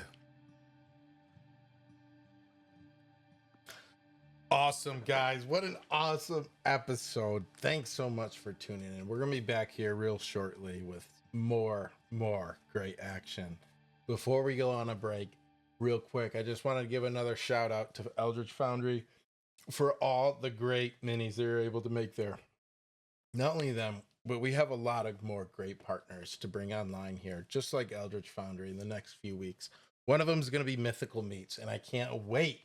Awesome, guys. What an awesome episode. Thanks so much for tuning in. We're going to be back here real shortly with more great action. Before we go on a break, real quick, I just want to give another shout out to Eldritch Foundry for all the great minis they're able to make there. Not only them, but we have a lot of more great partners to bring online here, just like Eldritch Foundry in the next few weeks. One of them is going to be Mythical Meats, and I can't wait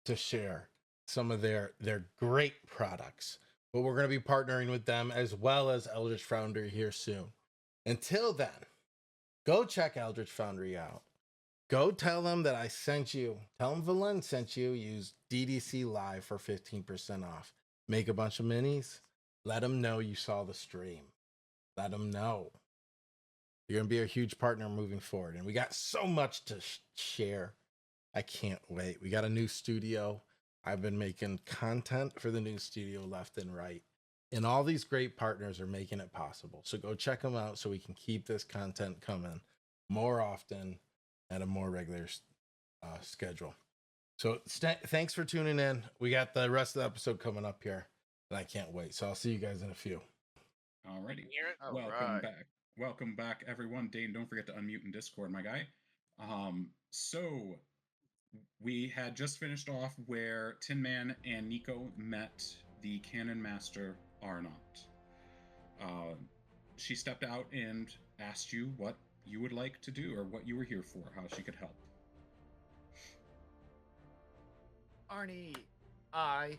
to share some of their great products. But we're going to be partnering with them as well as Eldritch Foundry here soon. Until then, go check Eldritch Foundry out. Go tell them that I sent you. Tell them Valen sent you. Use DDC Live for 15% off. Make a bunch of minis. Let them know you saw the stream. Let them know. You're going to be a huge partner moving forward. And we got so much to share. I can't wait. We got a new studio. I've been making content for the new studio left and right. And all these great partners are making it possible. So go check them out so we can keep this content coming more often at a more regular schedule. So thanks for tuning in. We got the rest of the episode coming up here. And I can't wait. So I'll see you guys in a few. Alrighty. All Welcome right. back. Welcome back, everyone. Dane, don't forget to unmute in Discord, my guy. So we had just finished off where Tinman and Niko met the Cannon Master Arnott. She stepped out and asked you what you would like to do or what you were here for, how she could help. Arnie, I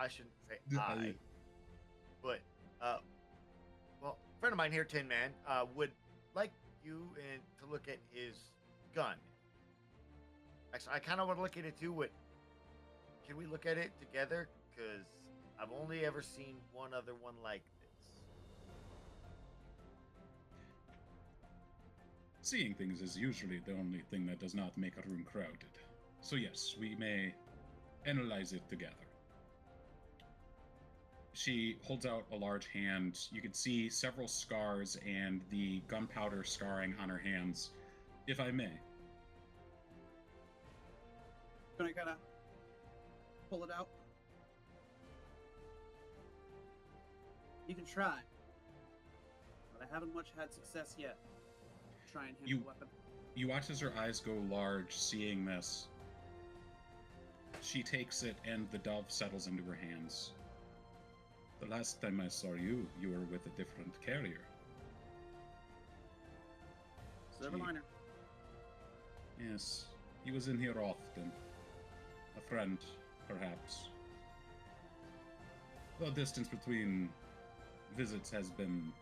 shouldn't say I, but, well, a friend of mine here, Tinman, would like you to look at his gun. Actually, I kind of want to look at it too. Can we look at it together? Because I've only ever seen one other one like this. Seeing things is usually the only thing that does not make a room crowded. So yes, we may analyze it together. She holds out a large hand. You can see several scars and the gunpowder scarring on her hands, if I may. Can I kind of pull it out? You can try, but I haven't much had success yet. Try and handle the weapon. You watch as her eyes go large, seeing this. She takes it, and the dove settles into her hands. The last time I saw you, you were with a different carrier. Silver liner. Yes, he was in here often. A friend, perhaps. The distance between visits has been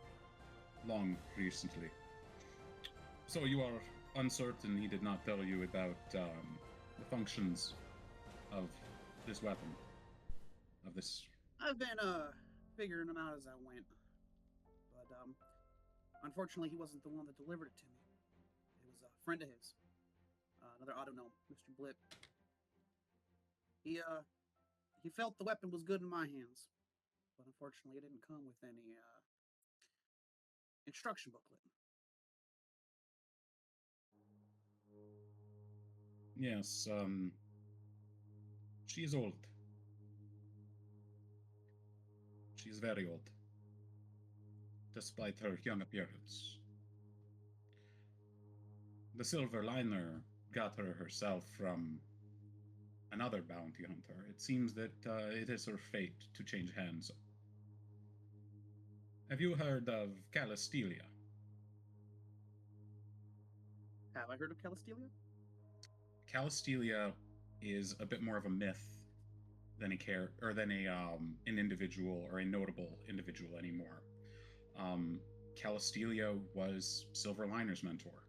long recently. So you are uncertain he did not tell you about the functions of this weapon, of this... I've been figuring them out as I went, but unfortunately he wasn't the one that delivered it to me. It was a friend of his, another auto gnome, Mr. Blip. He felt the weapon was good in my hands, but unfortunately it didn't come with any instruction booklet. Yes, she is old. She is very old, despite her young appearance. The silver liner got her herself from another bounty hunter. It seems that it is her fate to change hands. Have you heard of Calistelia? Have I heard of Calistelia? Calistelia is a bit more of a myth than an individual or a notable individual anymore. Calistelia was Silverliner's mentor.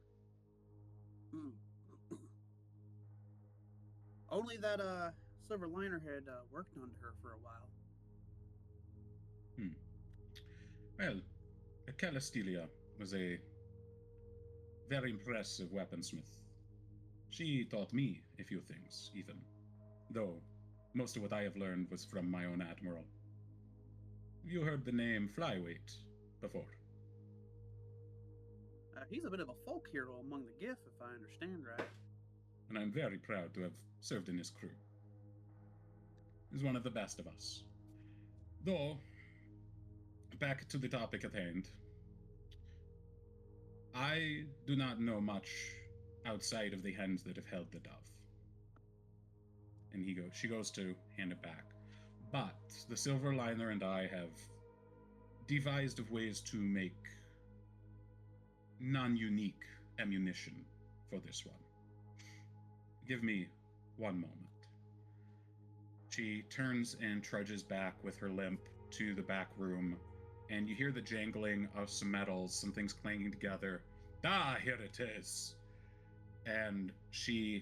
Hmm. Only that Silverliner had worked under her for a while. Well, Calistelia was a very impressive weaponsmith. She taught me a few things, even, though most of what I have learned was from my own admiral. You heard the name Flyweight before. He's a bit of a folk hero among the Gif, if I understand right. And I'm very proud to have served in his crew. He's one of the best of us. Though, back to the topic at hand, I do not know much outside of the hens that have held the dove. And she goes to hand it back. But the Silverliner and I have devised of ways to make non-unique ammunition for this one. Give me one moment. She turns and trudges back with her limp to the back room, and you hear the jangling of some metals, some things clanging together. Ah, here it is. And you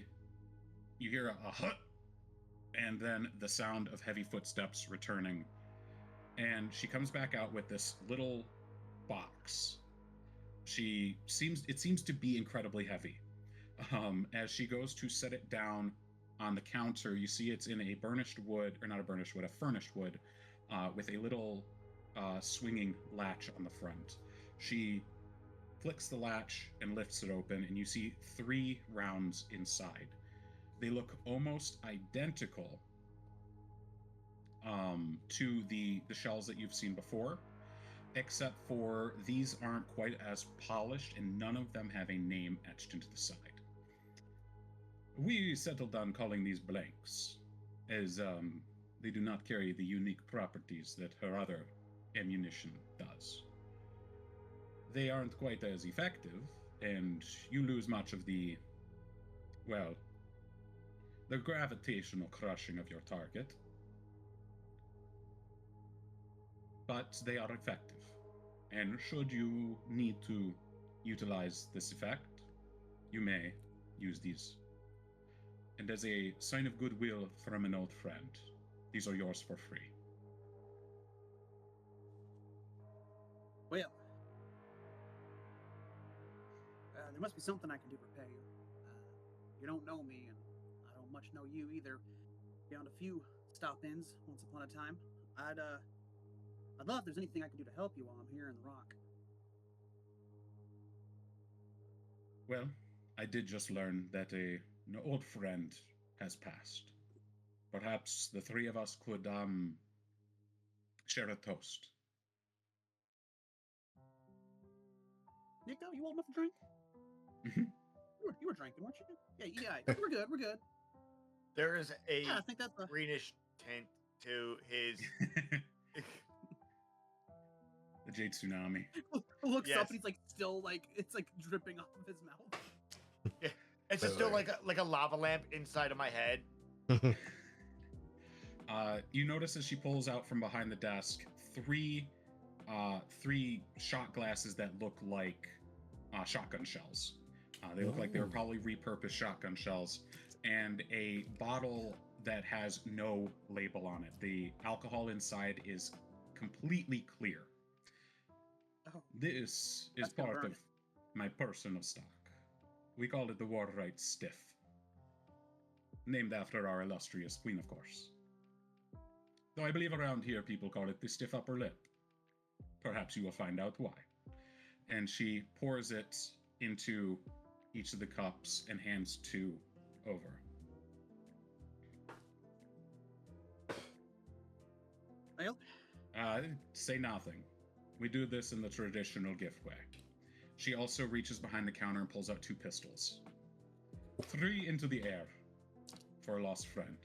hear a hut, and then the sound of heavy footsteps returning. And she comes back out with this little box. It seems to be incredibly heavy. As she goes to set it down on the counter, you see it's in a furnished wood, with a little swinging latch on the front. She flicks the latch and lifts it open, and you see 3 rounds inside. They look almost identical to the shells that you've seen before, except for these aren't quite as polished, and none of them have a name etched into the side. We settled on calling these blanks, as they do not carry the unique properties that her other ammunition does. They aren't quite as effective, and you lose much of the gravitational crushing of your target. But they are effective, and should you need to utilize this effect, you may use these. And as a sign of goodwill from an old friend, these are yours for free. Well, there must be something I can do to repay you. You don't know me, and I don't much know you either. Beyond a few stop-ins once upon a time. I'd love if there's anything I can do to help you while I'm here in the Rock. Well, I did just learn that an old friend has passed. Perhaps the 3 of us could share a toast. Niko, you old enough to drink? Mhm. You were drinking, weren't you? Yeah, we're good, we're good. There is a Yeah, I think that's greenish tint to his. The Jade Tsunami. Looks Yes. up and he's like still like it's like dripping off of his mouth. Yeah, it's just still like a lava lamp inside of my head. You notice as she pulls out from behind the desk 3 shot glasses that look like shotgun shells. They look like they were probably repurposed shotgun shells, and a bottle that has no label on it. The alcohol inside is completely clear. Oh, This is That's gonna part burn of my personal stock. We call it the Warwright Stiff. Named after our illustrious queen, of course. Though I believe around here people call it the stiff upper lip. Perhaps you will find out why. And she pours it into each of the cups and hands 2 over. well, Say nothing. We do this in the traditional gift way. She also reaches behind the counter and pulls out 2 pistols. 3 into the air for a lost friend.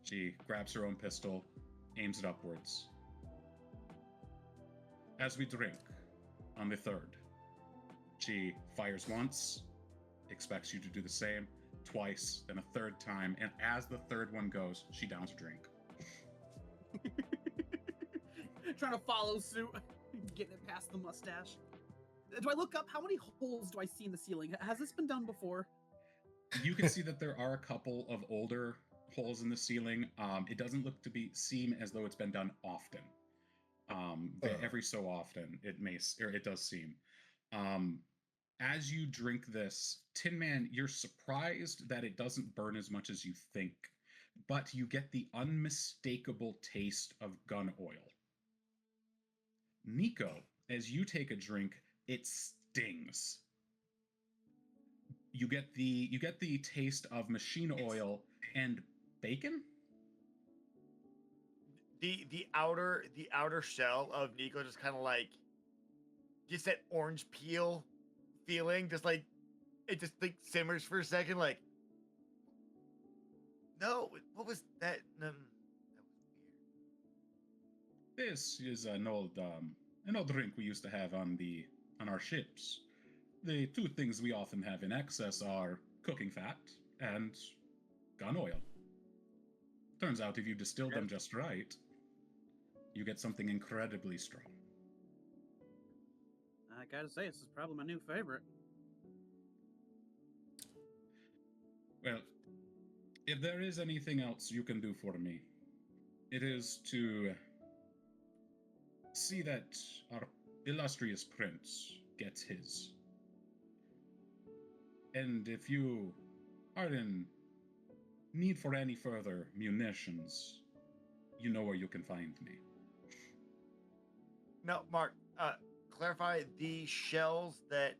She grabs her own pistol, aims it upwards. As we drink, on the third, she fires once, expects you to do the same, twice, then a third time, and as the third one goes, she downs a drink. Trying to follow suit, getting it past the mustache. Do I look up? How many holes do I see in the ceiling? Has this been done before? You can see that there are a couple of older holes in the ceiling. It doesn't look to seem as though it's been done often. Every so often, it does seem. As you drink this, Tin Man, you're surprised that it doesn't burn as much as you think, but you get the unmistakable taste of gun oil. Niko, as you take a drink, it stings. You get the taste of machine oil and bacon. The outer shell of Niko just kind of like gets that orange peel feeling, just like it just like simmers for a second, like, no, what was that? That was weird. This is an old drink we used to have on our ships. The two things we often have in excess are cooking fat and gun oil. Turns out if you distill them just right, you get something incredibly strong. I gotta say, this is probably my new favorite. Well, if there is anything else you can do for me, it is to see that our illustrious prince gets his. And if you are in need for any further munitions, you know where you can find me. No, Mark, clarify, the shells that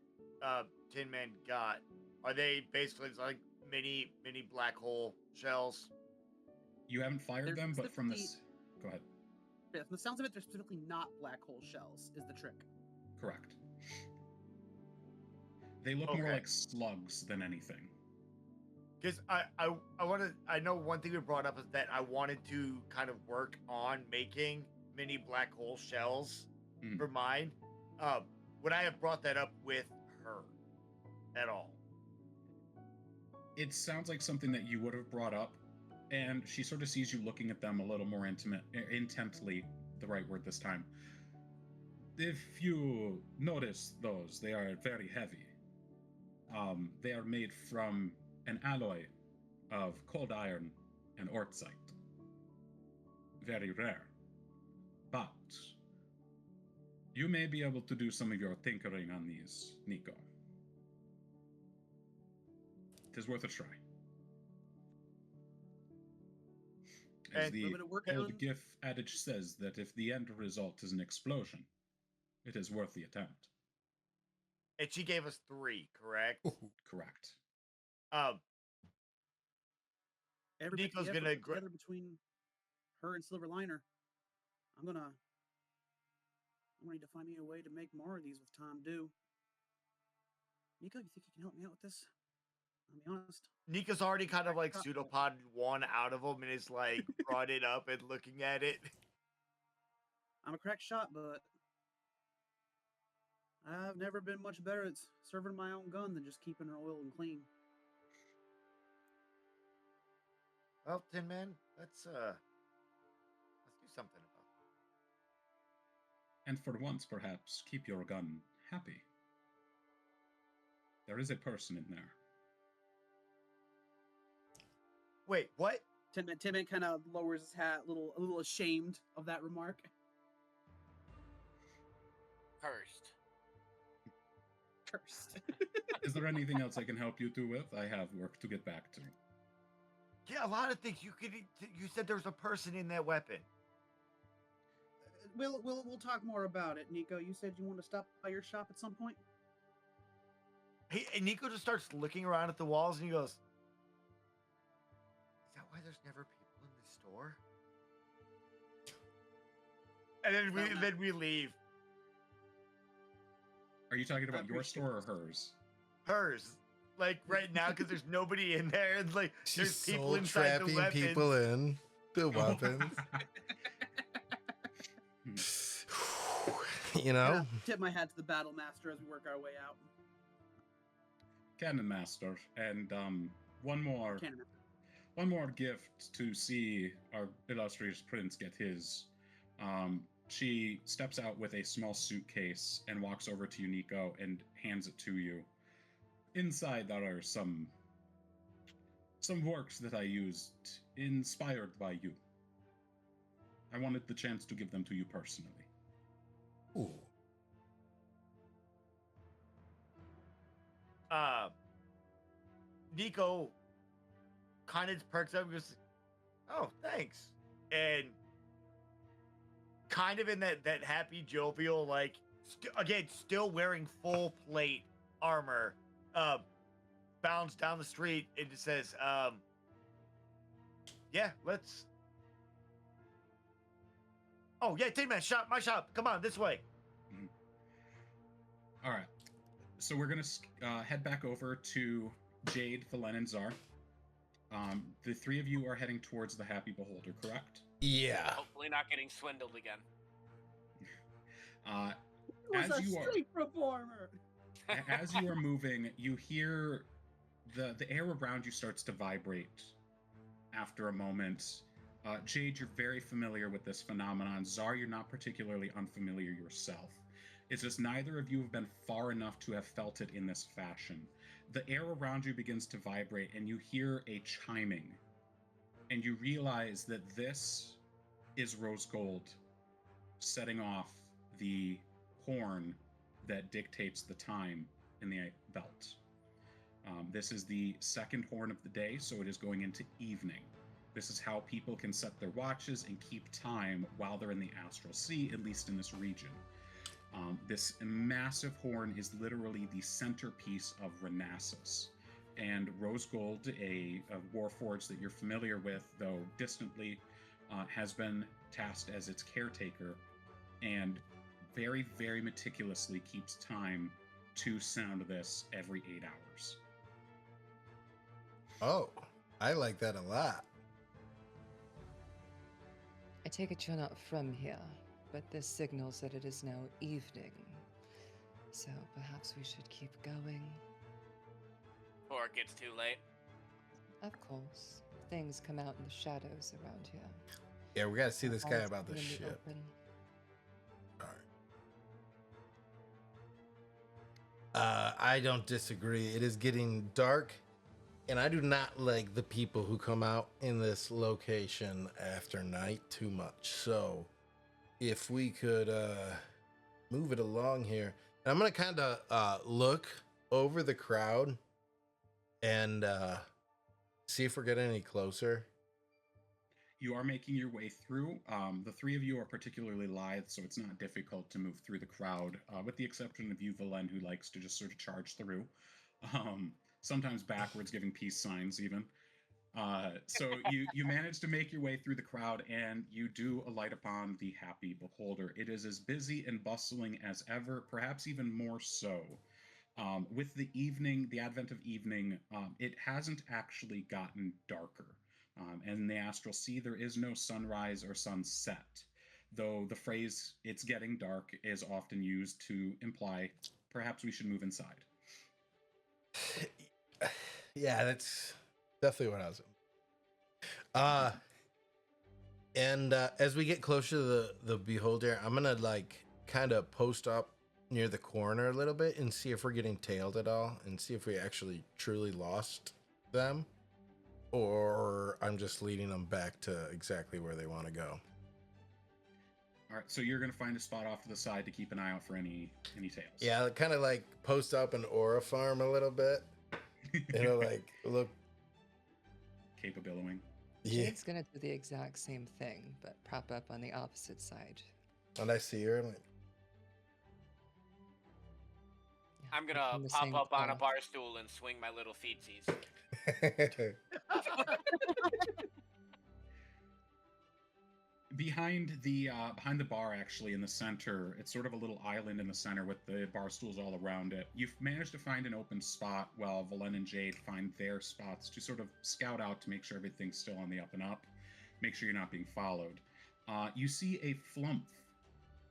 Tin Man got, are they basically like mini black hole shells? You haven't fired They're them, but from this... specifically- Go ahead. Yeah, from the sounds of it, they're specifically not black hole shells, is the trick. Correct. They look more Okay. like slugs than anything. Because I know one thing we brought up is that I wanted to kind of work on making mini black hole shells for mine. Would I have brought that up with her at all? It sounds like something that you would have brought up, and she sort of sees you looking at them a little more intently, the right word this time. If you notice those, they are very heavy. They are made from an alloy of cold iron and ortsite. Very rare. But you may be able to do some of your tinkering on these, Niko. It is worth a try. As And the limited work old done. GIF adage says, that if the end result is an explosion, it is worth the attempt. And she gave us 3, correct? Correct. Every bit of Niko's the gonna effort together between her and Silver Liner. I'm gonna need to find me a way to make more of these with time due. Niko, you think you can help me out with this? I'll be honest. Niko's already kind of like Cut. pseudopoded one out of them and is like brought it up and looking at it. I'm a crack shot, but I've never been much better at serving my own gun than just keeping her oiled and clean. Well, Tin Man, let's do something about it. And for once, perhaps, keep your gun happy. There is a person in there. Wait, what? Tin Man kind of lowers his hat, a little ashamed of that remark. Cursed. Cursed. Is there anything else I can help you two with? I have work to get back to. Yeah, a lot of things. You said there was a person in that weapon. We'll talk more about it, Niko. You said you want to stop by your shop at some point. Hey, and Niko just starts looking around at the walls and he goes, "Is that why there's never people in the store?" And then we leave. Are you talking about your appreciate store or this. hers? Hers, like right now, because there's nobody in there, and like She's there's people soul inside the trapping weapons. people in. The weapons. You And know? I tip my hat to the battle master as we work our way out. Cannon Master, and one more Cannon master. one more gift to see our illustrious prince get his. She steps out with a small suitcase and walks over to you, Niko, and hands it to you. Inside there are some works that I used, inspired by you. I wanted the chance to give them to you personally. Ooh. Niko kind of perks up and goes, "Oh, thanks," and kind of in that happy, jovial, like again, still wearing full plate armor, bounds down the street and just says, "Yeah, let's." Oh yeah, Tinman shop, my shop. Come on, this way. All right. So we're going to head back over to Jade, Valen, and Szar. The three of you are heading towards the Happy Beholder, correct? Yeah. Hopefully not getting swindled again. It was As a you are street performer. as you are moving, you hear the air around you starts to vibrate. After a moment, Jade, you're very familiar with this phenomenon. Szar, you're not particularly unfamiliar yourself. It's just neither of you have been far enough to have felt it in this fashion. The air around you begins to vibrate, and you hear a chiming, and you realize that this is Rose Gold setting off the horn that dictates the time in the belt. This is the second horn of the day, so it is going into evening. This is how people can set their watches and keep time while they're in the Astral Sea, at least in this region. This massive horn is literally the centerpiece of Renasus. And Rose Gold, a warforged that you're familiar with, though distantly, has been tasked as its caretaker and very, very meticulously keeps time to sound this every 8 hours. Oh, I like that a lot. I take it you're not from here, but this signals that it is now evening. So perhaps we should keep going. Or it gets too late. Of course, things come out in the shadows around here. Yeah, we gotta see this guy Always about be this in the shit. open. I don't disagree. It is getting dark, and I do not like the people who come out in this location after night too much. So, if we could move it along here, and I'm gonna kind of look over the crowd and see if we're getting any closer. You are making your way through. The three of you are particularly lithe, so it's not difficult to move through the crowd, with the exception of you, Valen, who likes to just sort of charge through. Sometimes backwards, giving peace signs even. So you manage to make your way through the crowd, and you do alight upon the Happy Beholder. It is as busy and bustling as ever, perhaps even more so. With the evening, the advent of evening, it hasn't actually gotten darker. And in the Astral Sea, there is no sunrise or sunset, though the phrase "it's getting dark" is often used to imply perhaps we should move inside. Yeah, that's definitely what I was. And as we get closer to the beholder, I'm gonna like kind of post up near the corner a little bit and see if we're getting tailed at all, and see if we actually truly lost them, or I'm just leading them back to exactly where they want to go. All right, so you're going to find a spot off to the side to keep an eye out for any tails. Yeah, kind of like post up an aura farm a little bit. You know, like look. Capabiling. Yeah, Jade's gonna do the exact same thing, but prop up on the opposite side. and I see her. I'm like, Yeah, I'm from gonna the pop same up on a cloth. bar stool and swing my little feetsies. Behind the bar, actually, in the center, it's sort of a little island in the center with the bar stools all around it. You've managed to find an open spot while Valen and Jade find their spots to sort of scout out to make sure everything's still on the up and up. make sure you're not being followed. You see a flump,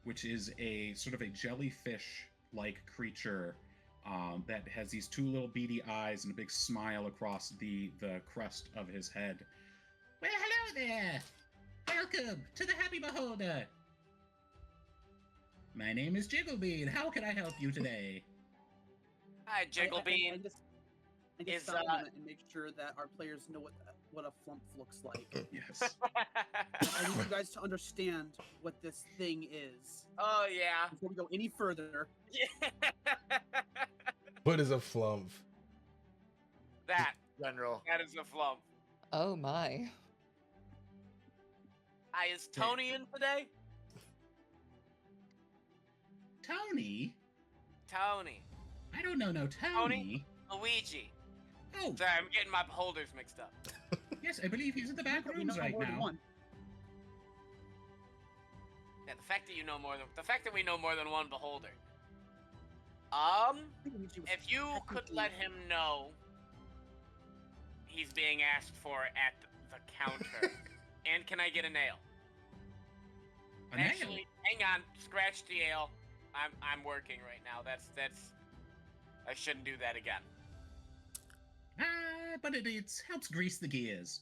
which is a sort of a jellyfish-like creature that has these two little beady eyes and a big smile across the crest of his head. Well, hello there! Welcome to the Happy Beholder! My name is Jigglebean. How can I help you today? Hi, Jigglebean. I just Is, stop a moment and make sure that our players know what a flump looks like. Yes. I need you guys to understand what this thing is. Oh, yeah. Before we go any further. Yeah. What is a flump? That General. is a flump. Oh my. Hi, is Tony in today? Tony? Tony. I don't know no Tony. Luigi. Oh, Sorry, I'm getting my beholders mixed up. yes, I believe he's in the back We rooms know right more than now. one. Yeah, the fact that we know more than one beholder. I think Luigi was If you could technically- let him know he's being asked for at the counter. And can I get a nail? A nail? Actually, hang on. Scratch the ale. I'm working right now. That's I shouldn't do that again. But it helps grease the gears.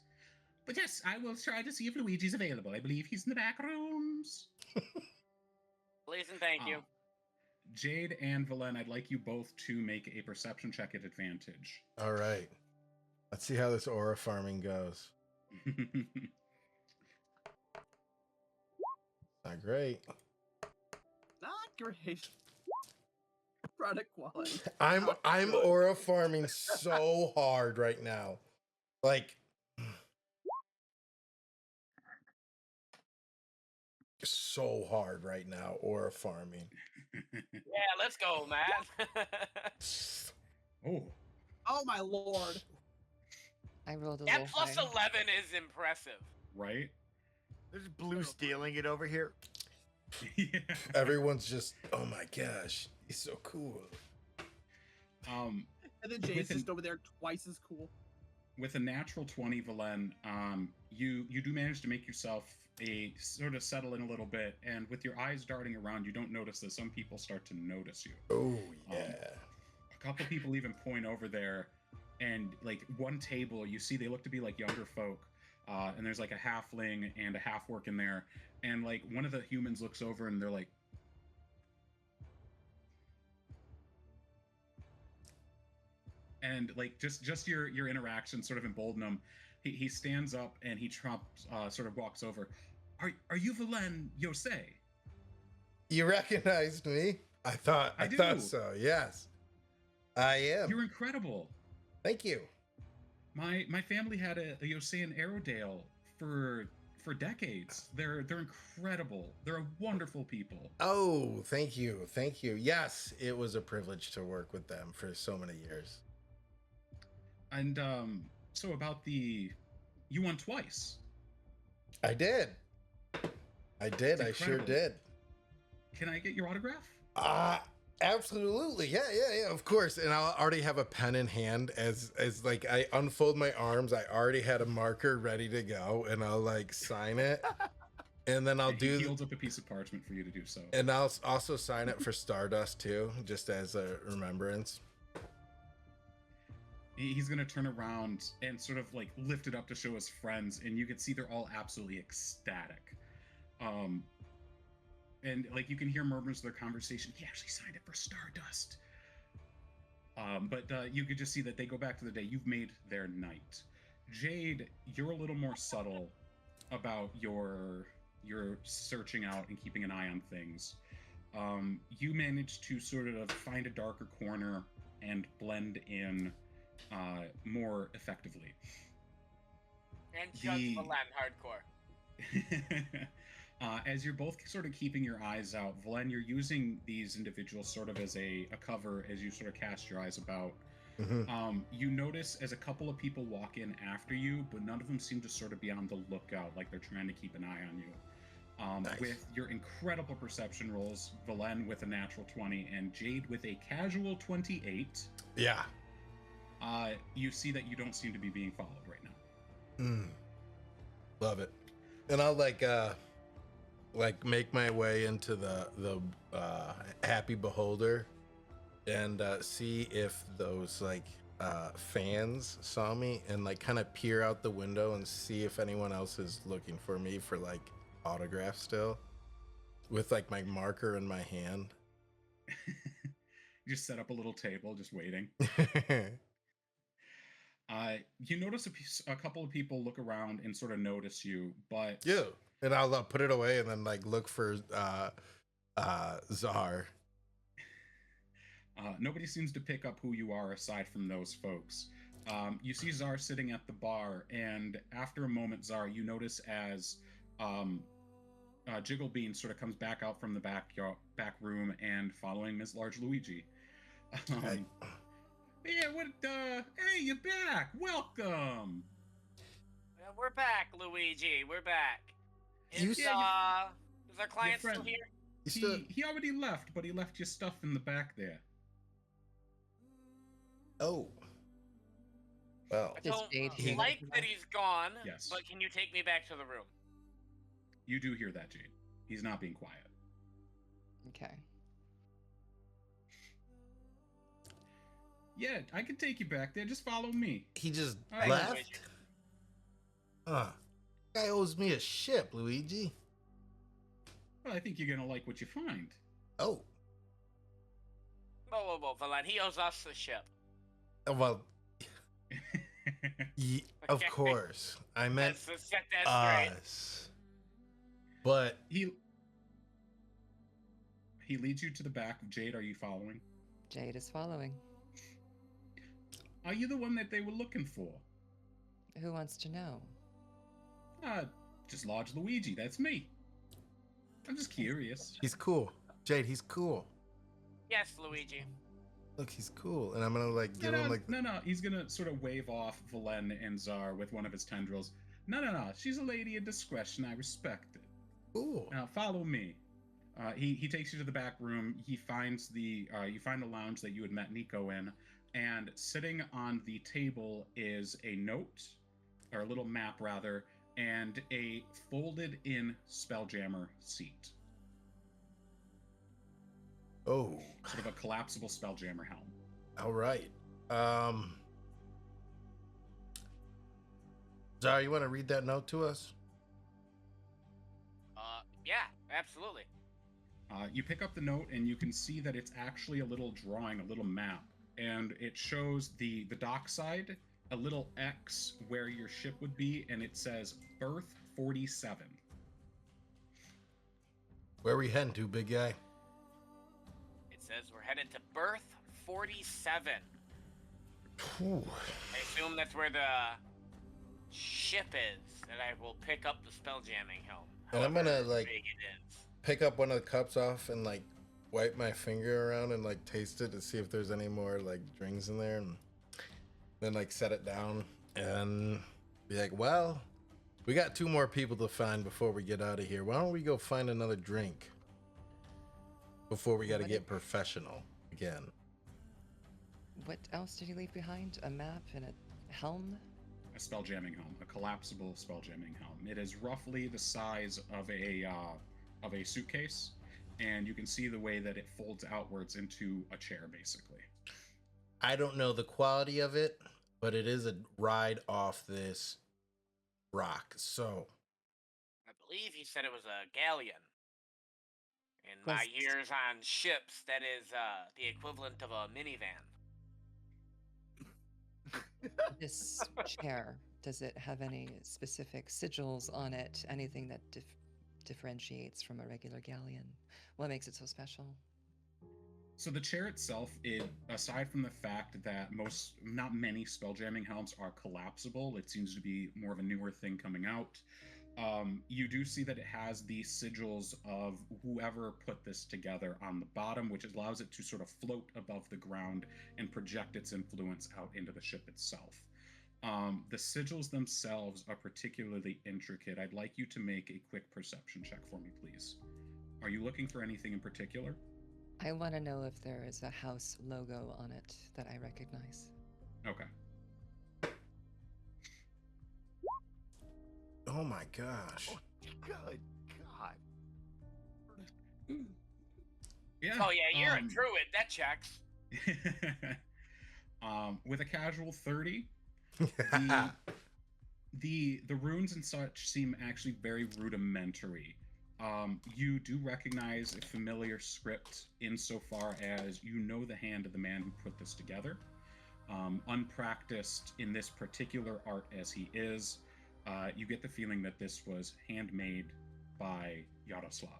But yes, I will try to see if Luigi's available. I believe he's in the back rooms. Please and thank you. Jade and Valen, I'd like you both to make a perception check at advantage. All right. Let's see how this aura farming goes. Not great. Not great. Product quality. I'm aura farming so hard right now. Like so hard right now, aura farming. Yeah, let's go, man. Oh, Oh my lord. I rolled a That little plus high. 11 is impressive. right? There's blue stealing it over here. Yeah. Everyone's just, oh my gosh, he's so cool. And then Jay's With an- just over there twice as cool. With a natural 20, Valen, you do manage to make yourself a sort of settle in a little bit, and with your eyes darting around, you don't notice that some people start to notice you. Oh yeah. A couple people even point over there, and like one table, you see they look to be like younger folk, and there's like a halfling and a half-orc in there, and like one of the humans looks over and they're like, and like just your interaction sort of embolden him. He stands up and he sort of walks over. Are you Valen Yosei? You recognized me? I thought I do. thought so. Yes, I am. You're incredible. Thank you. My family had a Yosei in Arrowdale for decades. They're incredible. They're wonderful people. Oh, thank you. Thank you. Yes, it was a privilege to work with them for so many years. And so about you won twice. I did. I did. I sure incredible. did. Can I get your autograph? Absolutely. Yeah, of course. And I already have a pen in hand as like I unfold my arms. I already had a marker ready to go, and I'll like sign it. And then I'll He holds up a piece of parchment for you to do so. and I'll also sign it for Stardust too, just as a remembrance. He's gonna turn around and sort of like lift it up to show his friends, and you can see they're all absolutely ecstatic. And like you can hear murmurs of their conversation. He actually signed it for Stardust. But you could just see that they go back to the day. You've made their night. Jade, you're a little more subtle about your searching out and keeping an eye on things. You managed to sort of find a darker corner and blend in more effectively. And just Valen hardcore. As you're both sort of keeping your eyes out, Valen, you're using these individuals sort of as a cover as you sort of cast your eyes about. You notice as a couple of people walk in after you, but none of them seem to sort of be on the lookout, like they're trying to keep an eye on you. Nice. With your incredible perception rolls, Valen with a natural 20 and Jade with a casual 28, Yeah. you see that you don't seem to be being followed right now. Love it. And I'll like make my way into the happy beholder and see if those like fans saw me and like kind of peer out the window and see if anyone else is looking for me for like autographs still with like my marker in my hand. You just set up a little table, just waiting. You notice a couple of people look around and sort of notice you, but Yeah, and I'll put it away and then like look for Szar. Nobody seems to pick up who you are aside from those folks. You see Szar sitting at the bar, and after a moment, Szar, you notice as Jigglebean sort of comes back out from the back room and following Ms. Large Luigi. Yeah, hey, you're back. Welcome. We're back, Luigi. We're back. You Is said our client friend- still here? He already left, but he left your stuff in the back there. Oh. Well, I Does don't Jade hear like that? that he's gone, Yes. but can you take me back to the room? You do hear that, Jade. He's not being quiet. Okay. Yeah, I can take you back there. Just follow me. he just All right. left? Guy owes me a ship, Luigi. Well, I think you're gonna like what you find. Oh. Whoa, Valen. He owes us the ship. Well, of Okay. course. I meant Let's set that straight. us. But he leads you to the back of Jade. Are you following? Jade is following. Are you the one that they were looking for? Who wants to know? Just Large Luigi. That's me. I'm just curious. he's cool. Jade, he's cool. Yes, Luigi. Look, he's cool. And I'm gonna like give him like No. He's gonna sort of wave off Valen and Szar with one of his tendrils. No. She's a lady of discretion. I respect it. cool. Now follow me. He takes you to the back room. He finds you find the lounge that you had met Niko in, and sitting on the table is a note, or a little map rather, and a folded-in Spelljammer seat. Oh, Sort of a collapsible Spelljammer helm. all right. Szar, you want to read that note to us? Yeah, absolutely. You pick up the note, and you can see that it's actually a little drawing, a little map, and it shows the dockside, a little X where your ship would be, and it says Berth 47. Where are we heading to, big guy? It says we're headed to Berth 47. Ooh. I assume that's where the ship is, and I will pick up the spell jamming helm. And I'm gonna, however like, big it is. Pick up one of the cups off and like wipe my finger around and like taste it to see if there's any more like drinks in there, and then like set it down and be like, well, we got 2 more people to find before we get out of here. Why don't we go find another drink before we got to What get if- professional again? What else did he leave behind? A map and a helm? A Spelljamming helm, a collapsible Spelljamming helm. It is roughly the size of a suitcase, and you can see the way that it folds outwards into a chair, basically. I don't know the quality of it, but it is a ride off this rock. So I believe he said it was a galleon. In my Was- years on ships, that is the equivalent of a minivan. This chair, does it have any specific sigils on it? Anything that differentiates from a regular galleon? What makes it so special? So the chair itself, aside from the fact that not many Spelljamming helms are collapsible, it seems to be more of a newer thing coming out. You do see that it has the sigils of whoever put this together on the bottom, which allows it to sort of float above the ground and project its influence out into the ship itself. The sigils themselves are particularly intricate. I'd like you to make a quick perception check for me, please. Are you looking for anything in particular? I want to know if there is a house logo on it that I recognize. Okay. oh my gosh. Good God. Yeah. Oh yeah, you're a druid. That checks. With a casual 30, the runes and such seem actually very rudimentary. You do recognize a familiar script insofar as you know the hand of the man who put this together. Unpracticed in this particular art as he is, you get the feeling that this was handmade by Yaroslav.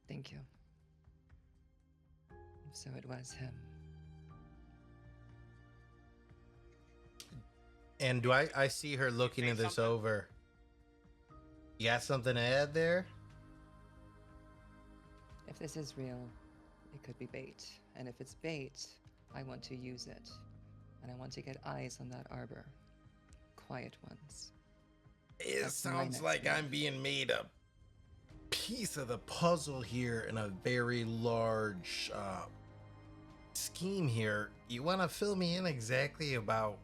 Thank you. So it was him. And do I see her looking say at this something? over? You got something to add there? If this is real, it could be bait. And if it's bait, I want to use it. And I want to get eyes on that arbor. Quiet ones. It That's my sounds next like move. I'm being made a piece of the puzzle here in a very large scheme here. You want to fill me in exactly about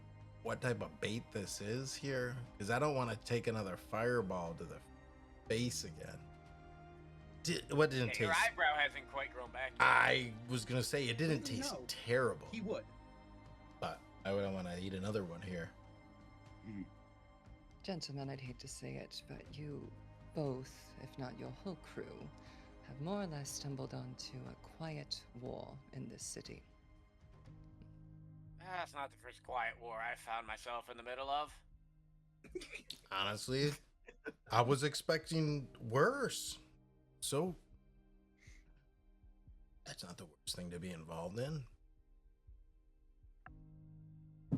what type of bait this is here? Because I don't want to take another fireball to the face again. What didn't Yeah, your taste? eyebrow hasn't quite grown back yet. I was gonna say it didn't taste No. terrible, He would. but I wouldn't want to eat another one here. Gentlemen, I'd hate to say it, but you both, if not your whole crew, have more or less stumbled onto a quiet war in this city. That's not the first quiet war I found myself in the middle of. Honestly, I was expecting worse. So that's not the worst thing to be involved in.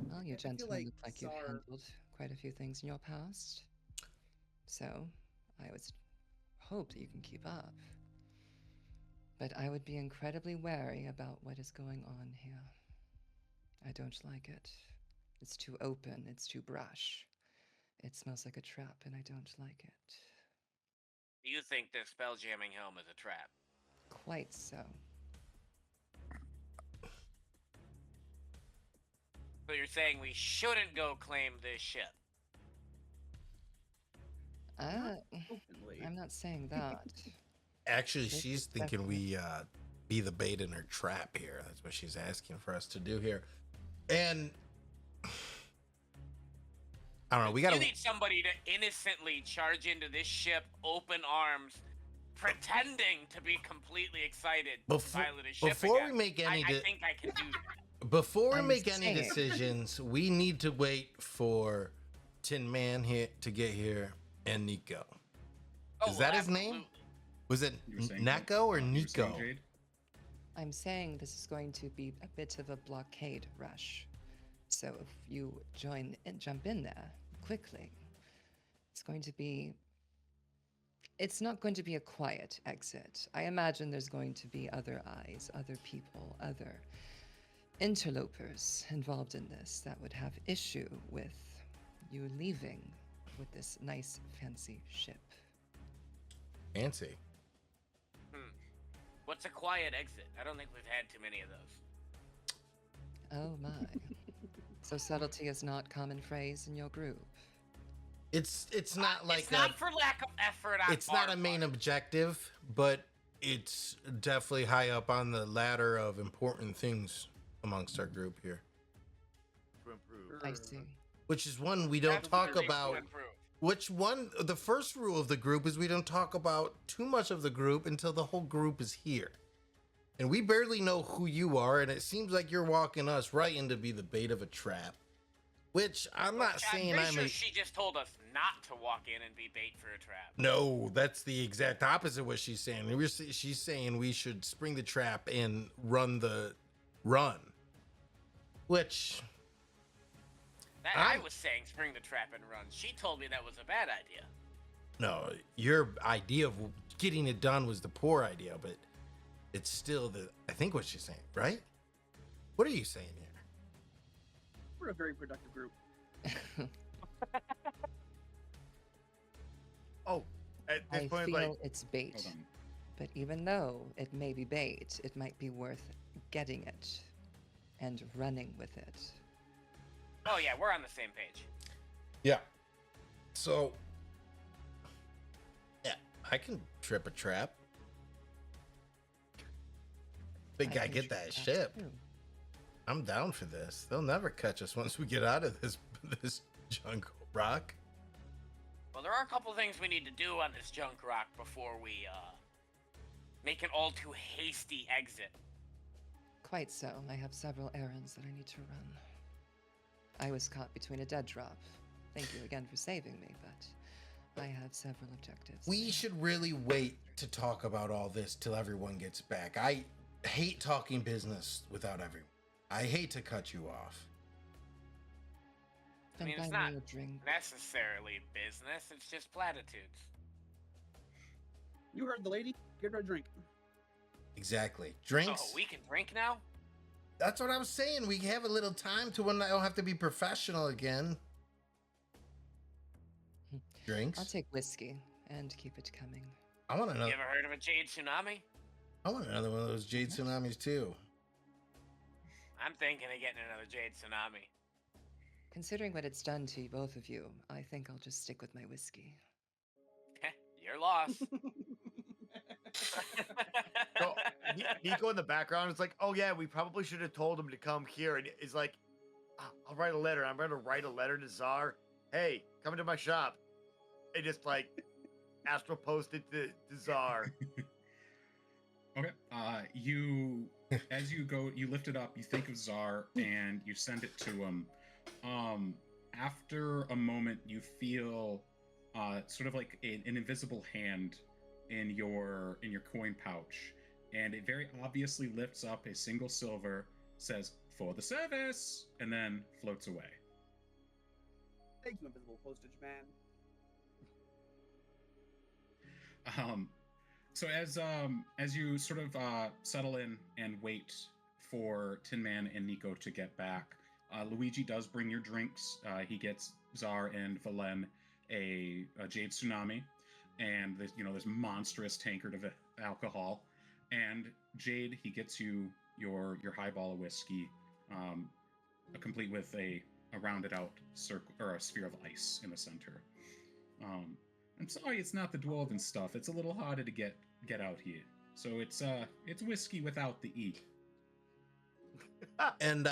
Well, you I feel gentlemen like look like you've Szar- handled quite a few things in your past. So, I would hope that you can keep up. But I would be incredibly wary about what is going on here. I don't like it. It's too open, it's too brash. It smells like a trap, and I don't like it. Do you think this spell jamming helm is a trap? Quite so. So you're saying we shouldn't go claim this ship? Openly. I'm not saying that. Actually, This she's is thinking definitely- we be the bait in her trap here. That's what she's asking for us to do here. And I don't know. We You gotta. need somebody to innocently charge into this ship, open arms, pretending to be completely excited to Before- pilot a ship before we again. make any I de- think I can do that. Before we I'm make any saying. decisions, we need to wait for Tinman here to get here and Niko. Oh, Is that his name? absolutely. Was it You were saying Nako or you were saying, Niko? Jade? I'm saying this is going to be a bit of a blockade rush. So if you join and jump in there quickly, it's not going to be a quiet exit. I imagine there's going to be other eyes, other people, other interlopers involved in this that would have issue with you leaving with this nice fancy ship. Fancy. What's a quiet exit? I don't think we've had too many of those. Oh my. So subtlety is not common phrase in your group. It's not like it's not for lack of effort on it's not our a main part. objective, but it's definitely high up on the ladder of important things amongst our group here. To improve. I see. Which is one we don't talk Absolutely about. to improve. Which one? The first rule of the group is we don't talk about too much of the group until the whole group is here. And we barely know who you are, and it seems like you're walking us right in to be the bait of a trap. Which I'm not saying pretty I'm sure a... she just told us not to walk in and be bait for a trap. No, that's the exact opposite of what she's saying. She's saying we should spring the trap and run the run. Which... I was saying spring the trap and run. She told me that was a bad idea. No, your idea of getting it done was the poor idea, but it's still I think what she's saying, right? What are you saying here? We're a very productive group. Oh, at this I point, feel like, it's bait. Hold on. But even though it may be bait, it might be worth getting it and running with it. Oh yeah, we're on the same page. Yeah. So I can trip a trap. Big I guy, can get trip that traps ship. too. I'm down for this. They'll never catch us once we get out of this jungle rock. Well, there are a couple things we need to do on this junk rock before we make an all too hasty exit. Quite so. I have several errands that I need to run. I was caught between a dead drop. Thank you again for saving me, but I have several objectives. We should really wait to talk about all this till everyone gets back. I hate talking business without everyone. I hate to cut you off. I mean, Then it's buy not me a drink. necessarily business, it's just platitudes. You heard the lady. Get her a drink. Exactly. Drinks. Oh, we can drink now? That's what I was saying. We have a little time to when I don't have to be professional again. Drinks. I'll take whiskey and keep it coming. I want another. You ever heard of a Jade Tsunami? I want another one of those Jade Tsunamis too. I'm thinking of getting another Jade Tsunami. Considering what it's done to both of you, I think I'll just stick with my whiskey. Your loss. So, Niko in the background is like, oh yeah, we probably should have told him to come here. And he's like, I'll write a letter. I'm going to write a letter to Szar. Hey, come into my shop. And just like, Astral posted to Szar. Okay. As you go, you lift it up, you think of Szar, and you send it to him. After a moment, you feel sort of like an invisible hand in your coin pouch, and it very obviously lifts up a single silver, says "for the service," and then floats away. Thank you, invisible postage man. So as you sort of settle in and wait for Tinman and Niko to get back, Luigi does bring your drinks. He gets Szar and Valen a Jade Tsunami, and this monstrous tankard of alcohol. And Jade, he gets you your highball of whiskey, complete with a rounded out circle or a sphere of ice in the center. I'm sorry, it's not the dwarven stuff. It's a little harder to get out here. So it's whiskey without the E. And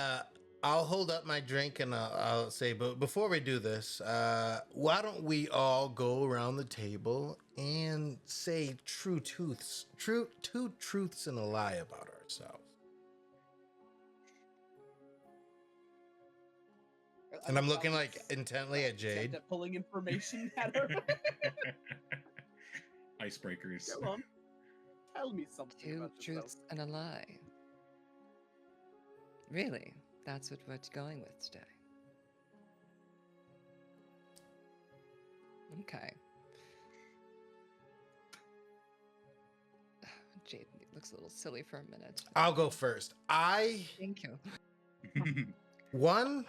I'll hold up my drink and I'll say, but before we do this, why don't we all go around the table and say two truths and a lie about ourselves? And I'm looking like intently at Jade. Pulling information at her. Icebreakers. Come on. Tell me something Two about yourself. truths and a lie. Really? That's what we're going with today. Okay. Jade looks a little silly for a minute. I'll go first. Thank you. Won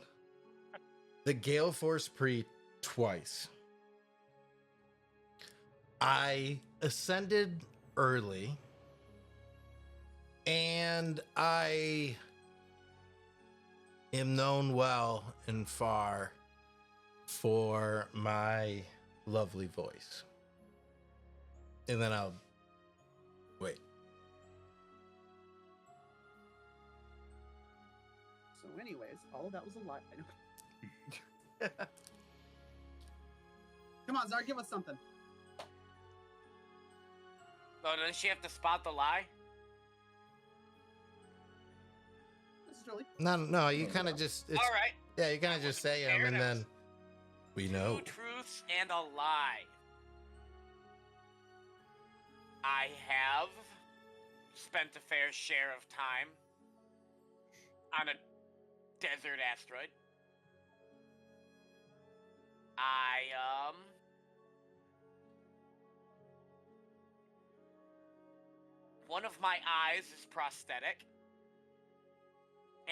the Gale Force Prix twice. I ascended early, and I am known well and far for my lovely voice. And then I'll wait. So, anyways, all of that was a lie. I know. Come on, Szar, give us something. So does she have to spot the lie? This is really. No, you kind of just. It's, All right. Yeah, you kind of just say them, and then we know. 2 truths and a lie. I have spent a fair share of time on a desert asteroid. One of my eyes is prosthetic,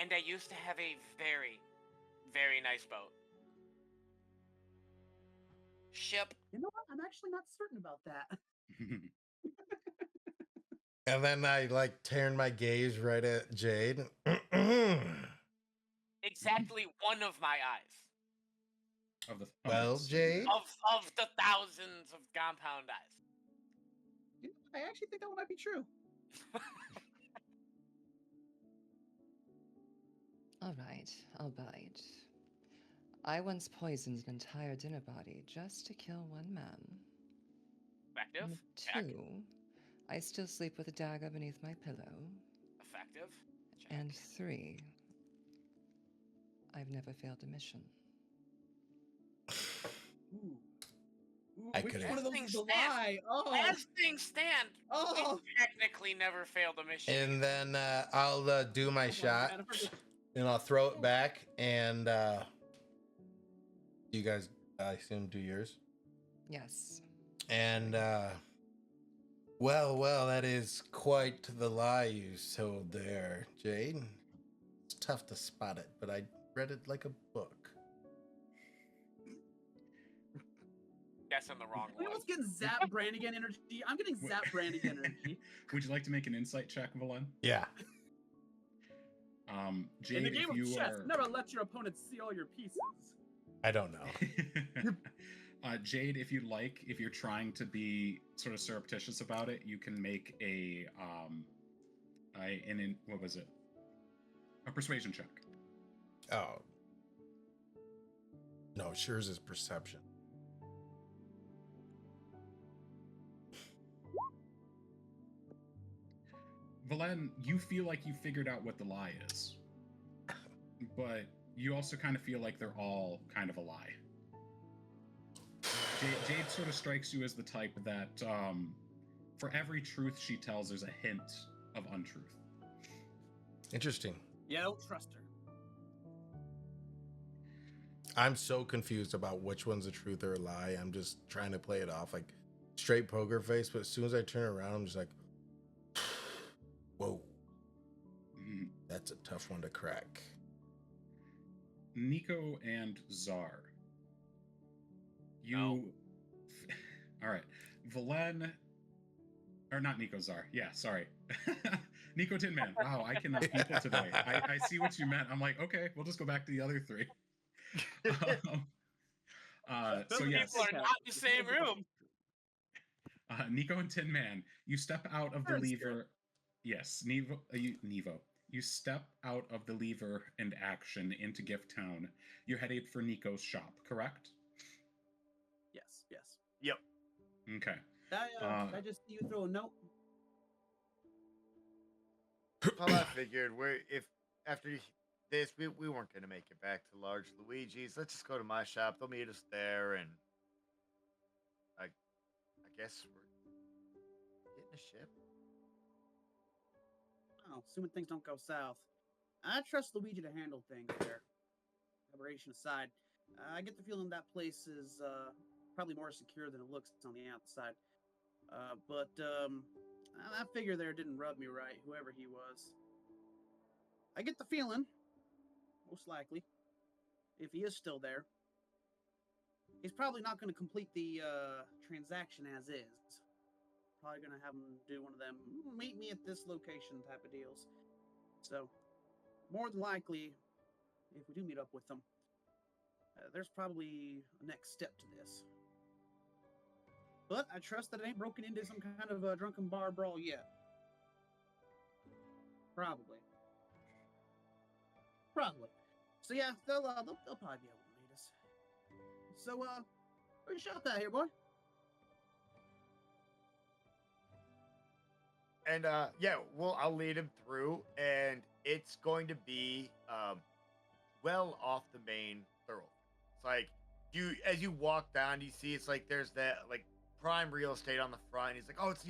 and I used to have a very, very nice boat. Ship. You know what? I'm actually not certain about that. And then I like turn my gaze right at Jade. Exactly one of my eyes. Well, Jade. Of the thousands of compound eyes. I actually think that one might be true. All right, I'll bite. I once poisoned an entire dinner party just to kill one man. Effective. Check. 2, I still sleep with a dagger beneath my pillow. Effective. Check. And 3, I've never failed a mission. Ooh. Ooh, I which could've- one of those As is things a lie? Oh, As things stand, oh. we technically never failed a mission. And then I'll do my shot, Man, I forgot. and I'll throw it back, and you guys, I assume, do yours. Yes. And well, that is quite the lie you told there, Jade. It's tough to spot it, but I read it like a book. Guessing the wrong We one. almost getting Zap Brannigan energy. I'm getting Zap Brannigan energy. Would you like to make an insight check, Valen? Yeah. Jade, In the if game of you chess, are... never let your opponent see all your pieces. I don't know. Jade, if you'd like, if you're trying to be sort of surreptitious about it, you can make what was it? A persuasion check. Oh. No, yours is perception. Valen, you feel like you figured out what the lie is, but you also kind of feel like they're all kind of a lie. Jade sort of strikes you as the type that for every truth she tells, there's a hint of untruth. Interesting. Yeah, don't trust her. I'm so confused about which one's a truth or a lie. I'm just trying to play it off like straight poker face, but as soon as I turn around, I'm just like, whoa, that's a tough one to crack. Niko and Szar. You... No. All right. Valen... Or not Niko, Szar. Yeah, sorry. Niko Tinman. Wow, I cannot people today. I see what you meant. I'm like, okay, we'll just go back to the other three. So yes, People are not in the same room. Niko and Tinman, you step out of the Turns lever. Yes, Nevo. You step out of the lever and action into Gift Town. You're headed for Niko's shop, correct? Yes, yes. Yep. Okay. I just see you throw a note. Well, I figured if after this we weren't gonna make it back to Large Luigi's. Let's just go to my shop. They'll meet us there, and I guess we're getting a ship. Oh, assuming things don't go south. I trust Luigi to handle things there. Aberration aside, I get the feeling that place is probably more secure than it looks on the outside. But I figure there didn't rub me right, whoever he was. I get the feeling, most likely, if he is still there, he's probably not going to complete the transaction as is. Probably going to have him do one of them, meet me at this location type of deals. So, more than likely, if we do meet up with them, there's probably a next step to this. But I trust that it ain't broken into some kind of a drunken bar brawl yet. Probably. So yeah, they'll probably be able to meet us. So where's your shop at here, boy? And yeah, well, I'll lead him through, and it's going to be well off the main thoroughfare. It's like as you walk down, you see it's like there's that like prime real estate on the front. He's like, oh, it's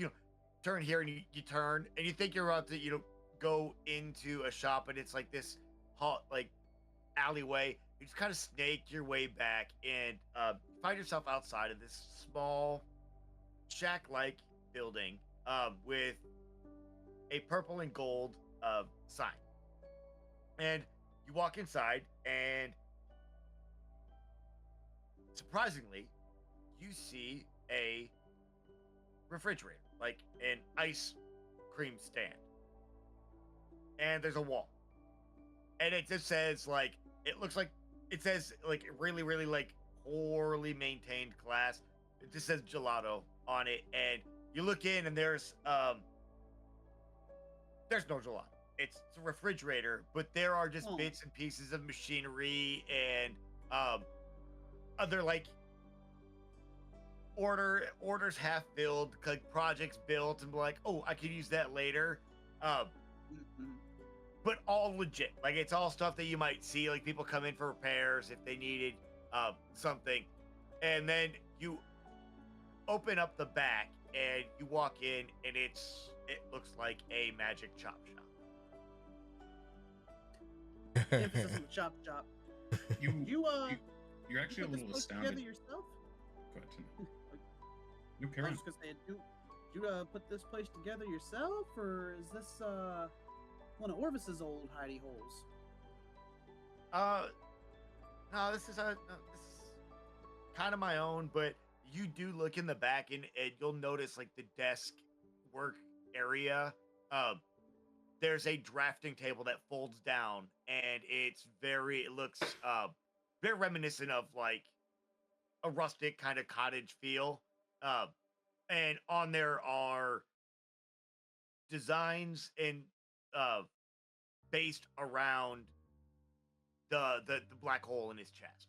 turn here, and you turn, and you think you're about to go into a shop, and it's like this hot like alleyway. You just kind of snake your way back, and find yourself outside of this small shack-like building with a purple and gold sign. And you walk inside, and surprisingly, you see a refrigerator, like an ice cream stand. And there's a wall. And it just says, like, it looks like, it says, like, really, really, like, poorly maintained glass. It just says gelato on it. And you look in and there's no lot. It's a refrigerator, but there are just bits and pieces of machinery and other like orders half filled, like projects built, and be like, oh, I could use that later. But all legit. Like it's all stuff that you might see, like people come in for repairs if they needed something, and then you open up the back and you walk in, and it looks like a magic chop shop. Emphasis on the chop shop. You're actually a little astounded. Together yourself? Go ahead, Tim. No, Karen. I was just gonna say, do you put this place together yourself, or is this one of Orvis's old hidey holes? No, this is kind of my own, but you do look in the back and you'll notice like the desk work area. There's a drafting table that folds down, and it looks very reminiscent of like a rustic kind of cottage feel. And on there are designs and based around the black hole in his chest.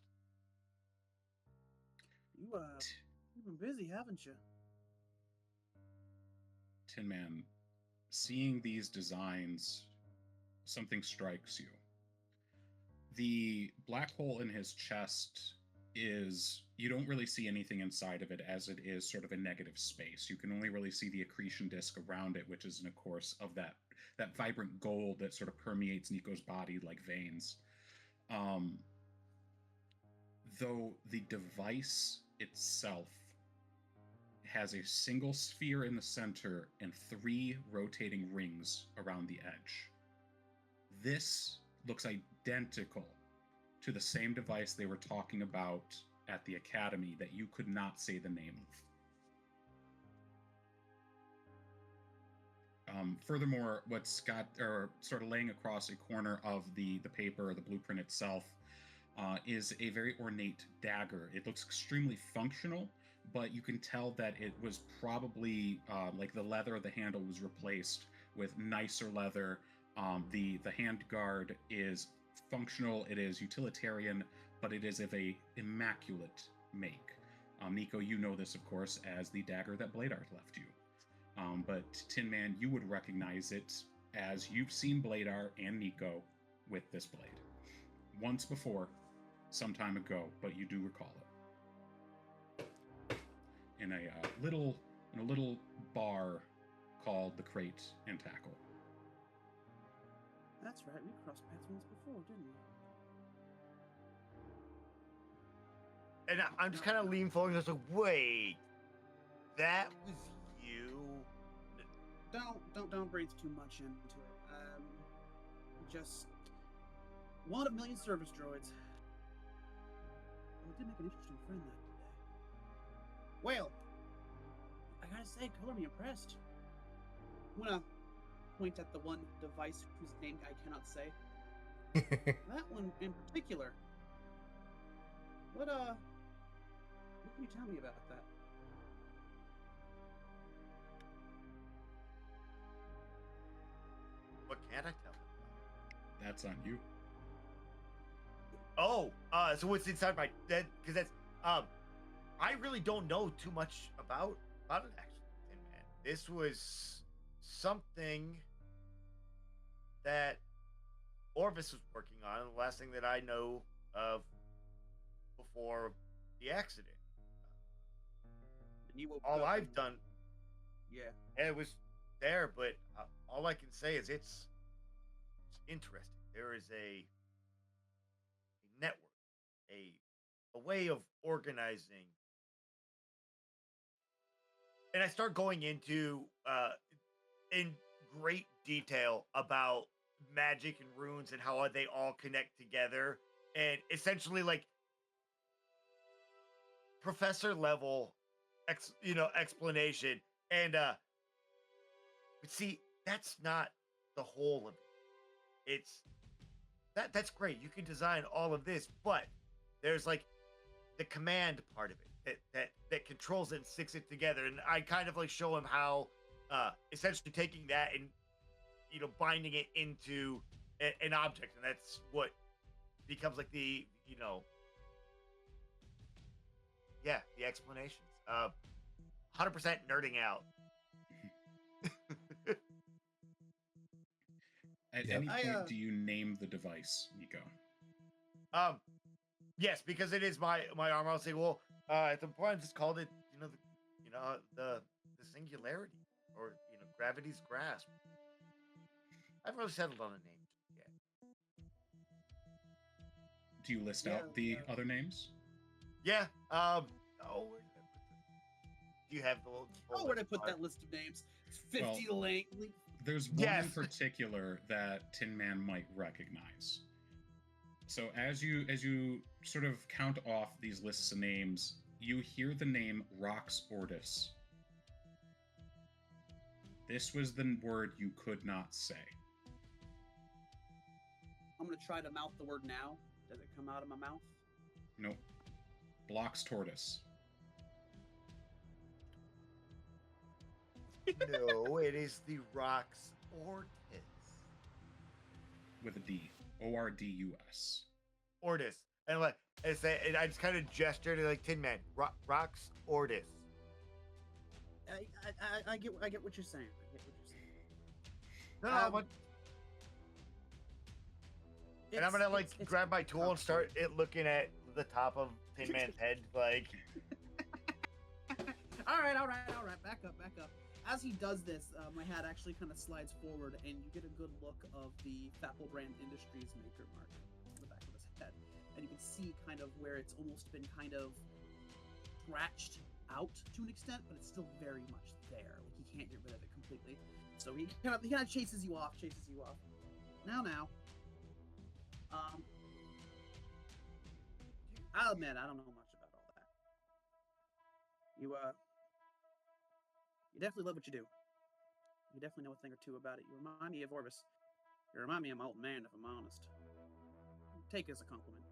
You've been busy, haven't you? Tin Man, seeing these designs, something strikes you. The black hole in his chest is, you don't really see anything inside of it, as it is sort of a negative space. You can only really see the accretion disk around it, which is, of course, of that vibrant gold that sort of permeates Niko's body like veins. Though the device itself has a single sphere in the center and 3 rotating rings around the edge. This looks identical to the same device they were talking about at the academy that you could not say the name of. Furthermore, what's got, or sort of laying across a corner of the paper, or the blueprint itself, is a very ornate dagger. It looks extremely functional, but you can tell that it was probably like the leather of the handle was replaced with nicer leather. The hand guard is functional, it is utilitarian, but it is of a immaculate make. Niko, you know this, of course, as the dagger that Bladeart left you. But Tin Man, you would recognize it as you've seen Bladeart and Niko with this blade. Once before, some time ago, but you do recall it. In a little bar called the Crate and Tackle. That's right, we crossed paths once before, didn't we? And I'm just kind of leaning forward and I was like, wait, that was you? Don't breathe too much into it. Just one of a million service droids. I did make an interesting friend that day. Well, I gotta say, color me impressed. I'm gonna point at the one device whose name I cannot say. That one in particular. What can you tell me about that? What can I tell him? That's on you. Oh, so what's inside my head? Because that's I really don't know too much about it actually. And man, this was something that Orvis was working on. The last thing that I know of before the accident. And you woke All up I've and- done, Yeah. it was there, but all I can say is it's interesting. There is a network, a way of organizing, and I start going into in great detail about magic and runes and how they all connect together, and essentially like professor level explanation. And but see, that's not the whole of it. It's that's great, you can design all of this, but there's like the command part of it. that controls it and sticks it together. And I kind of like show him how essentially taking that and binding it into an object, and that's what becomes like the the explanations. 100% nerding out. At Yep. any point, do you name the device, Nico? Yes, because it is my armor. I'll say, well, at the point I just called it, the singularity, or gravity's grasp. I haven't really settled on a name yet. Do you list Yeah, out the other names? Yeah. Where did I put that? Do you have the little? Oh, where'd I put that list of names? It's 50 length. There's one Yes. in particular that Tin Man might recognize. So as you sort of count off these lists of names, you hear the name Rox Ortis. This was the word you could not say. I'm gonna try to mouth the word now. Does it come out of my mouth? Nope. Blocks Tortoise. No, it is the Rox Ortis. With a D. Ordus. Ortis. And like and I just kind of gestured like Tin Man. Rox Ortis. I get what you're saying. I get what you're saying. No, Um, and I'm gonna like it's grab my tool and start looking at the top of Tin Man's head, like. All right. Back up. As he does this, my hat actually kind of slides forward, and you get a good look of the Fapple Brand Industries maker mark on the back of his head, and you can see kind of where it's almost been kind of scratched out to an extent, but it's still very much there. Like, he can't get rid of it completely. So he kind of chases you off. Now. I'll admit I don't know much about all that. You definitely love what you do. You definitely know a thing or two about it. You remind me of Orbis. You remind me of my old man, if I'm honest. Take it as a compliment.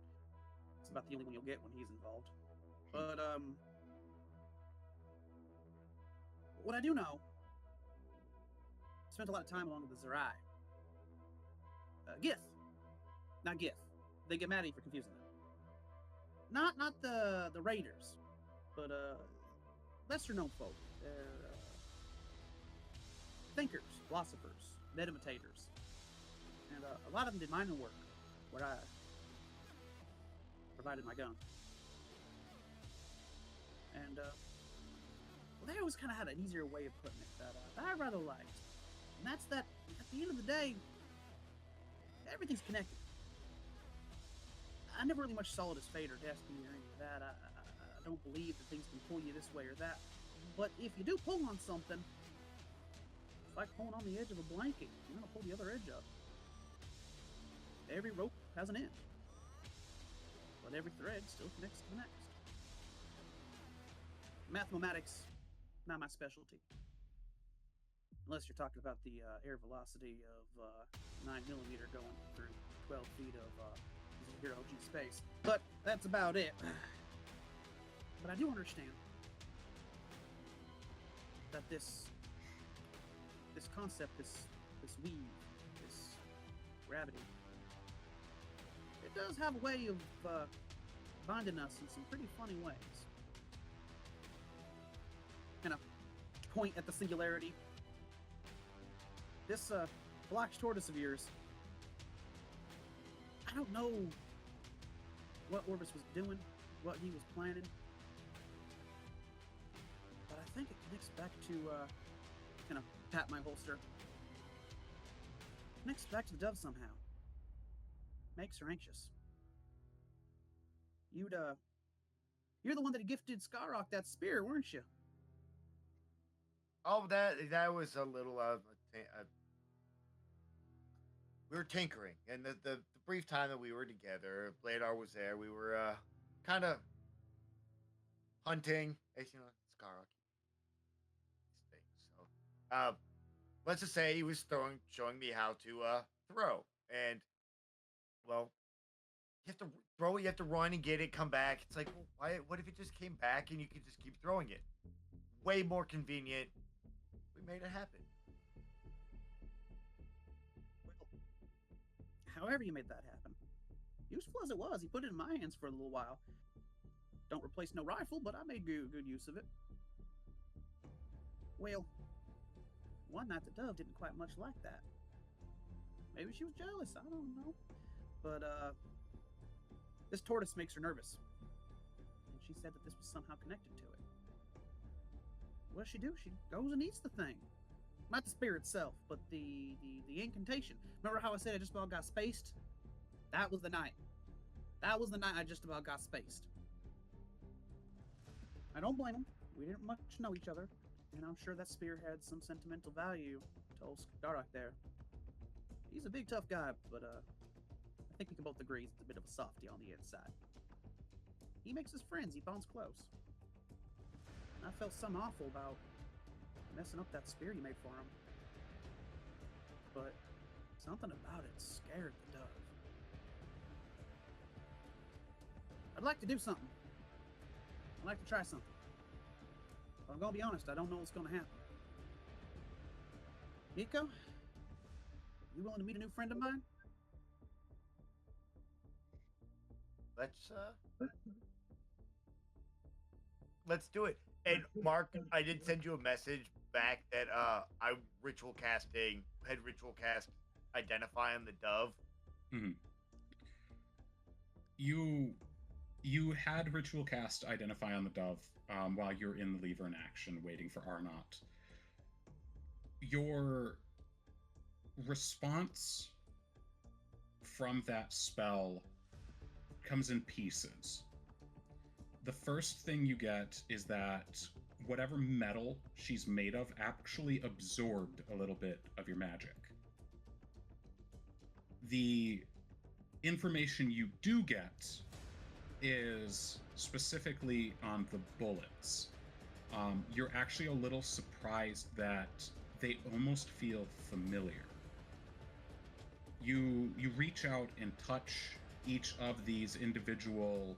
It's about the only one you'll get when he's involved. But what I do know, I spent a lot of time along with the Zerai. Gith, not Gith. They get mad at you for confusing them. Not the Raiders, but lesser known folk. They're thinkers, philosophers, medimitators, and a lot of them did mining work where I provided my gun. And they always kind of had an easier way of putting it that I rather liked, and that's that at the end of the day, everything's connected. I never really much saw it as fate or destiny or any of that. I don't believe that things can pull you this way or that. But if you do pull on something, it's like pulling on the edge of a blanket. You're going to pull the other edge up. Every rope has an end. But every thread still connects to the next. Mathematics, not my specialty. Unless you're talking about the air velocity of 9mm going through 12 feet of zero G space. But that's about it. But I do understand that this concept, this weave, this gravity, it does have a way of binding us in some pretty funny ways. Kind of point at the singularity. This Black Tortoise of yours, I don't know what Orbis was doing, what he was planning, but I think it connects back to, kind of pat my holster, connects back to the dove somehow. Makes her anxious. You're the one that gifted Skarrock that spear, weren't you? Oh, that was a little we were tinkering, and the brief time that we were together, Bladar was there. We were kind of hunting, as you know, Skarrock things. So, let's just say he was showing me how to throw, and well, You have to throw it, you have to run and get it, come back. It's like, well, why? What if it just came back and you could just keep throwing it? Way more convenient. We made it happen. However you made that happen. Useful as it was, he put it in my hands for a little while. Don't replace no rifle, but I made good use of it. Well, one night the dove didn't quite much like that. Maybe she was jealous, I don't know. But, this tortoise makes her nervous. And she said that this was somehow connected to it. What does she do? She goes and eats the thing. Not the spear itself, but the incantation. Remember how I said I just about got spaced? That was the night. That was the night I just about got spaced. I don't blame him. We didn't much know each other, and I'm sure that spear had some sentimental value to old Dardock there. He's a big, tough guy, but I think we can both agree he's a bit of a softy on the inside. He makes us friends. He bonds close. And I felt some awful about messing up that spear you made for him. But something about it scared the dove. I'd like to do something. I'd like to try something. But I'm gonna be honest, I don't know what's gonna happen. Niko, you willing to meet a new friend of mine? Let's do it. And Mark, I did send you a message back that I had ritual cast identify on the dove. Mm-hmm. You had ritual cast identify on the dove while you're in the lever in action waiting for Arnott. Your response from that spell comes in pieces. The first thing you get is that whatever metal she's made of actually absorbed a little bit of your magic. The information you do get is specifically on the bullets. You're actually a little surprised that they almost feel familiar. You reach out and touch each of these individual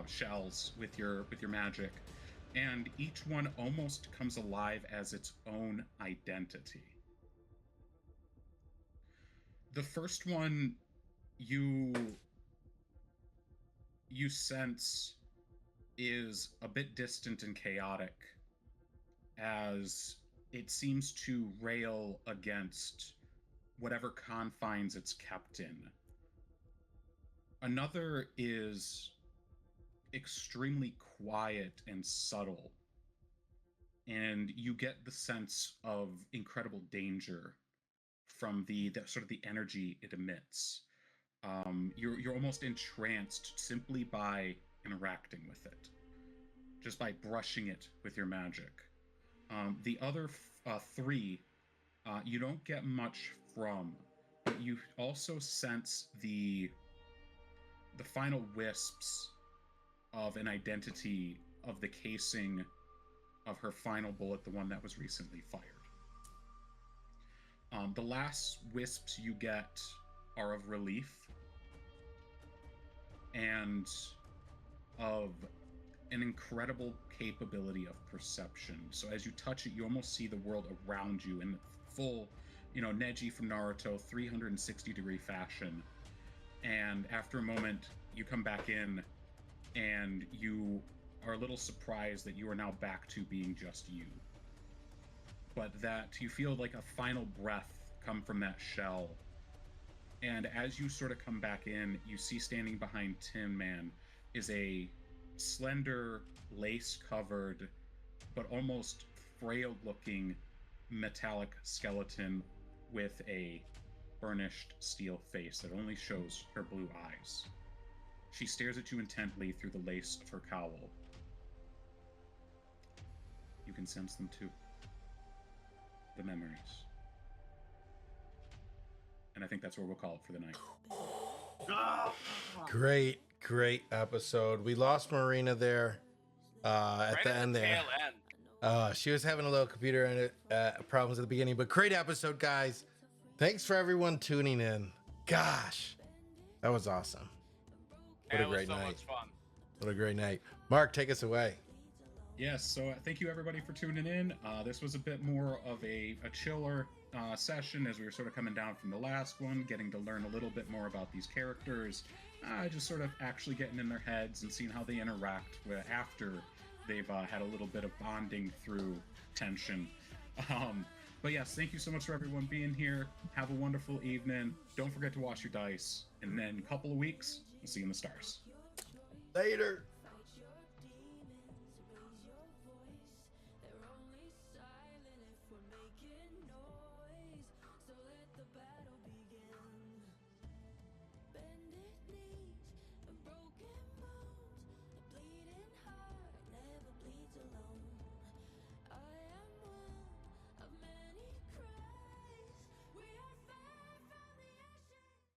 shells with your magic, and each one almost comes alive as its own identity. The first one you sense is a bit distant and chaotic, as it seems to rail against whatever confines it's kept in. Another is extremely quiet and subtle, and you get the sense of incredible danger from the sort of the energy it emits. You're almost entranced simply by interacting with it, just by brushing it with your magic. The other three, you don't get much from, but you also sense the final wisps of an identity of the casing of her final bullet, the one that was recently fired. The last wisps you get are of relief and of an incredible capability of perception. So as you touch it, you almost see the world around you in full, Neji from Naruto, 360-degree fashion. And after a moment, you come back in, and you are a little surprised that you are now back to being just you. But that you feel like a final breath come from that shell. And as you sort of come back in, you see standing behind Tinman is a slender, lace-covered, but almost frail-looking metallic skeleton with a burnished steel face that only shows her blue eyes. She stares at you intently through the lace of her cowl. You can sense them too. The memories. And I think that's where we'll call it for the night. Great episode. We lost Marina there at the end there. Tail end. She was having a little computer problems at the beginning, but great episode, guys. Thanks for everyone tuning in. Gosh, that was awesome. What a That was great so night. much fun. What a great night. Mark, take us away. Yes, so thank you everybody for tuning in. This was a bit more of a chiller session as we were sort of coming down from the last one, getting to learn a little bit more about these characters, just sort of actually getting in their heads and seeing how they interact after they've had a little bit of bonding through tension. But yes, thank you so much for everyone being here. Have a wonderful evening. Don't forget to wash your dice. And then a couple of weeks, we'll see you in the stars. Later.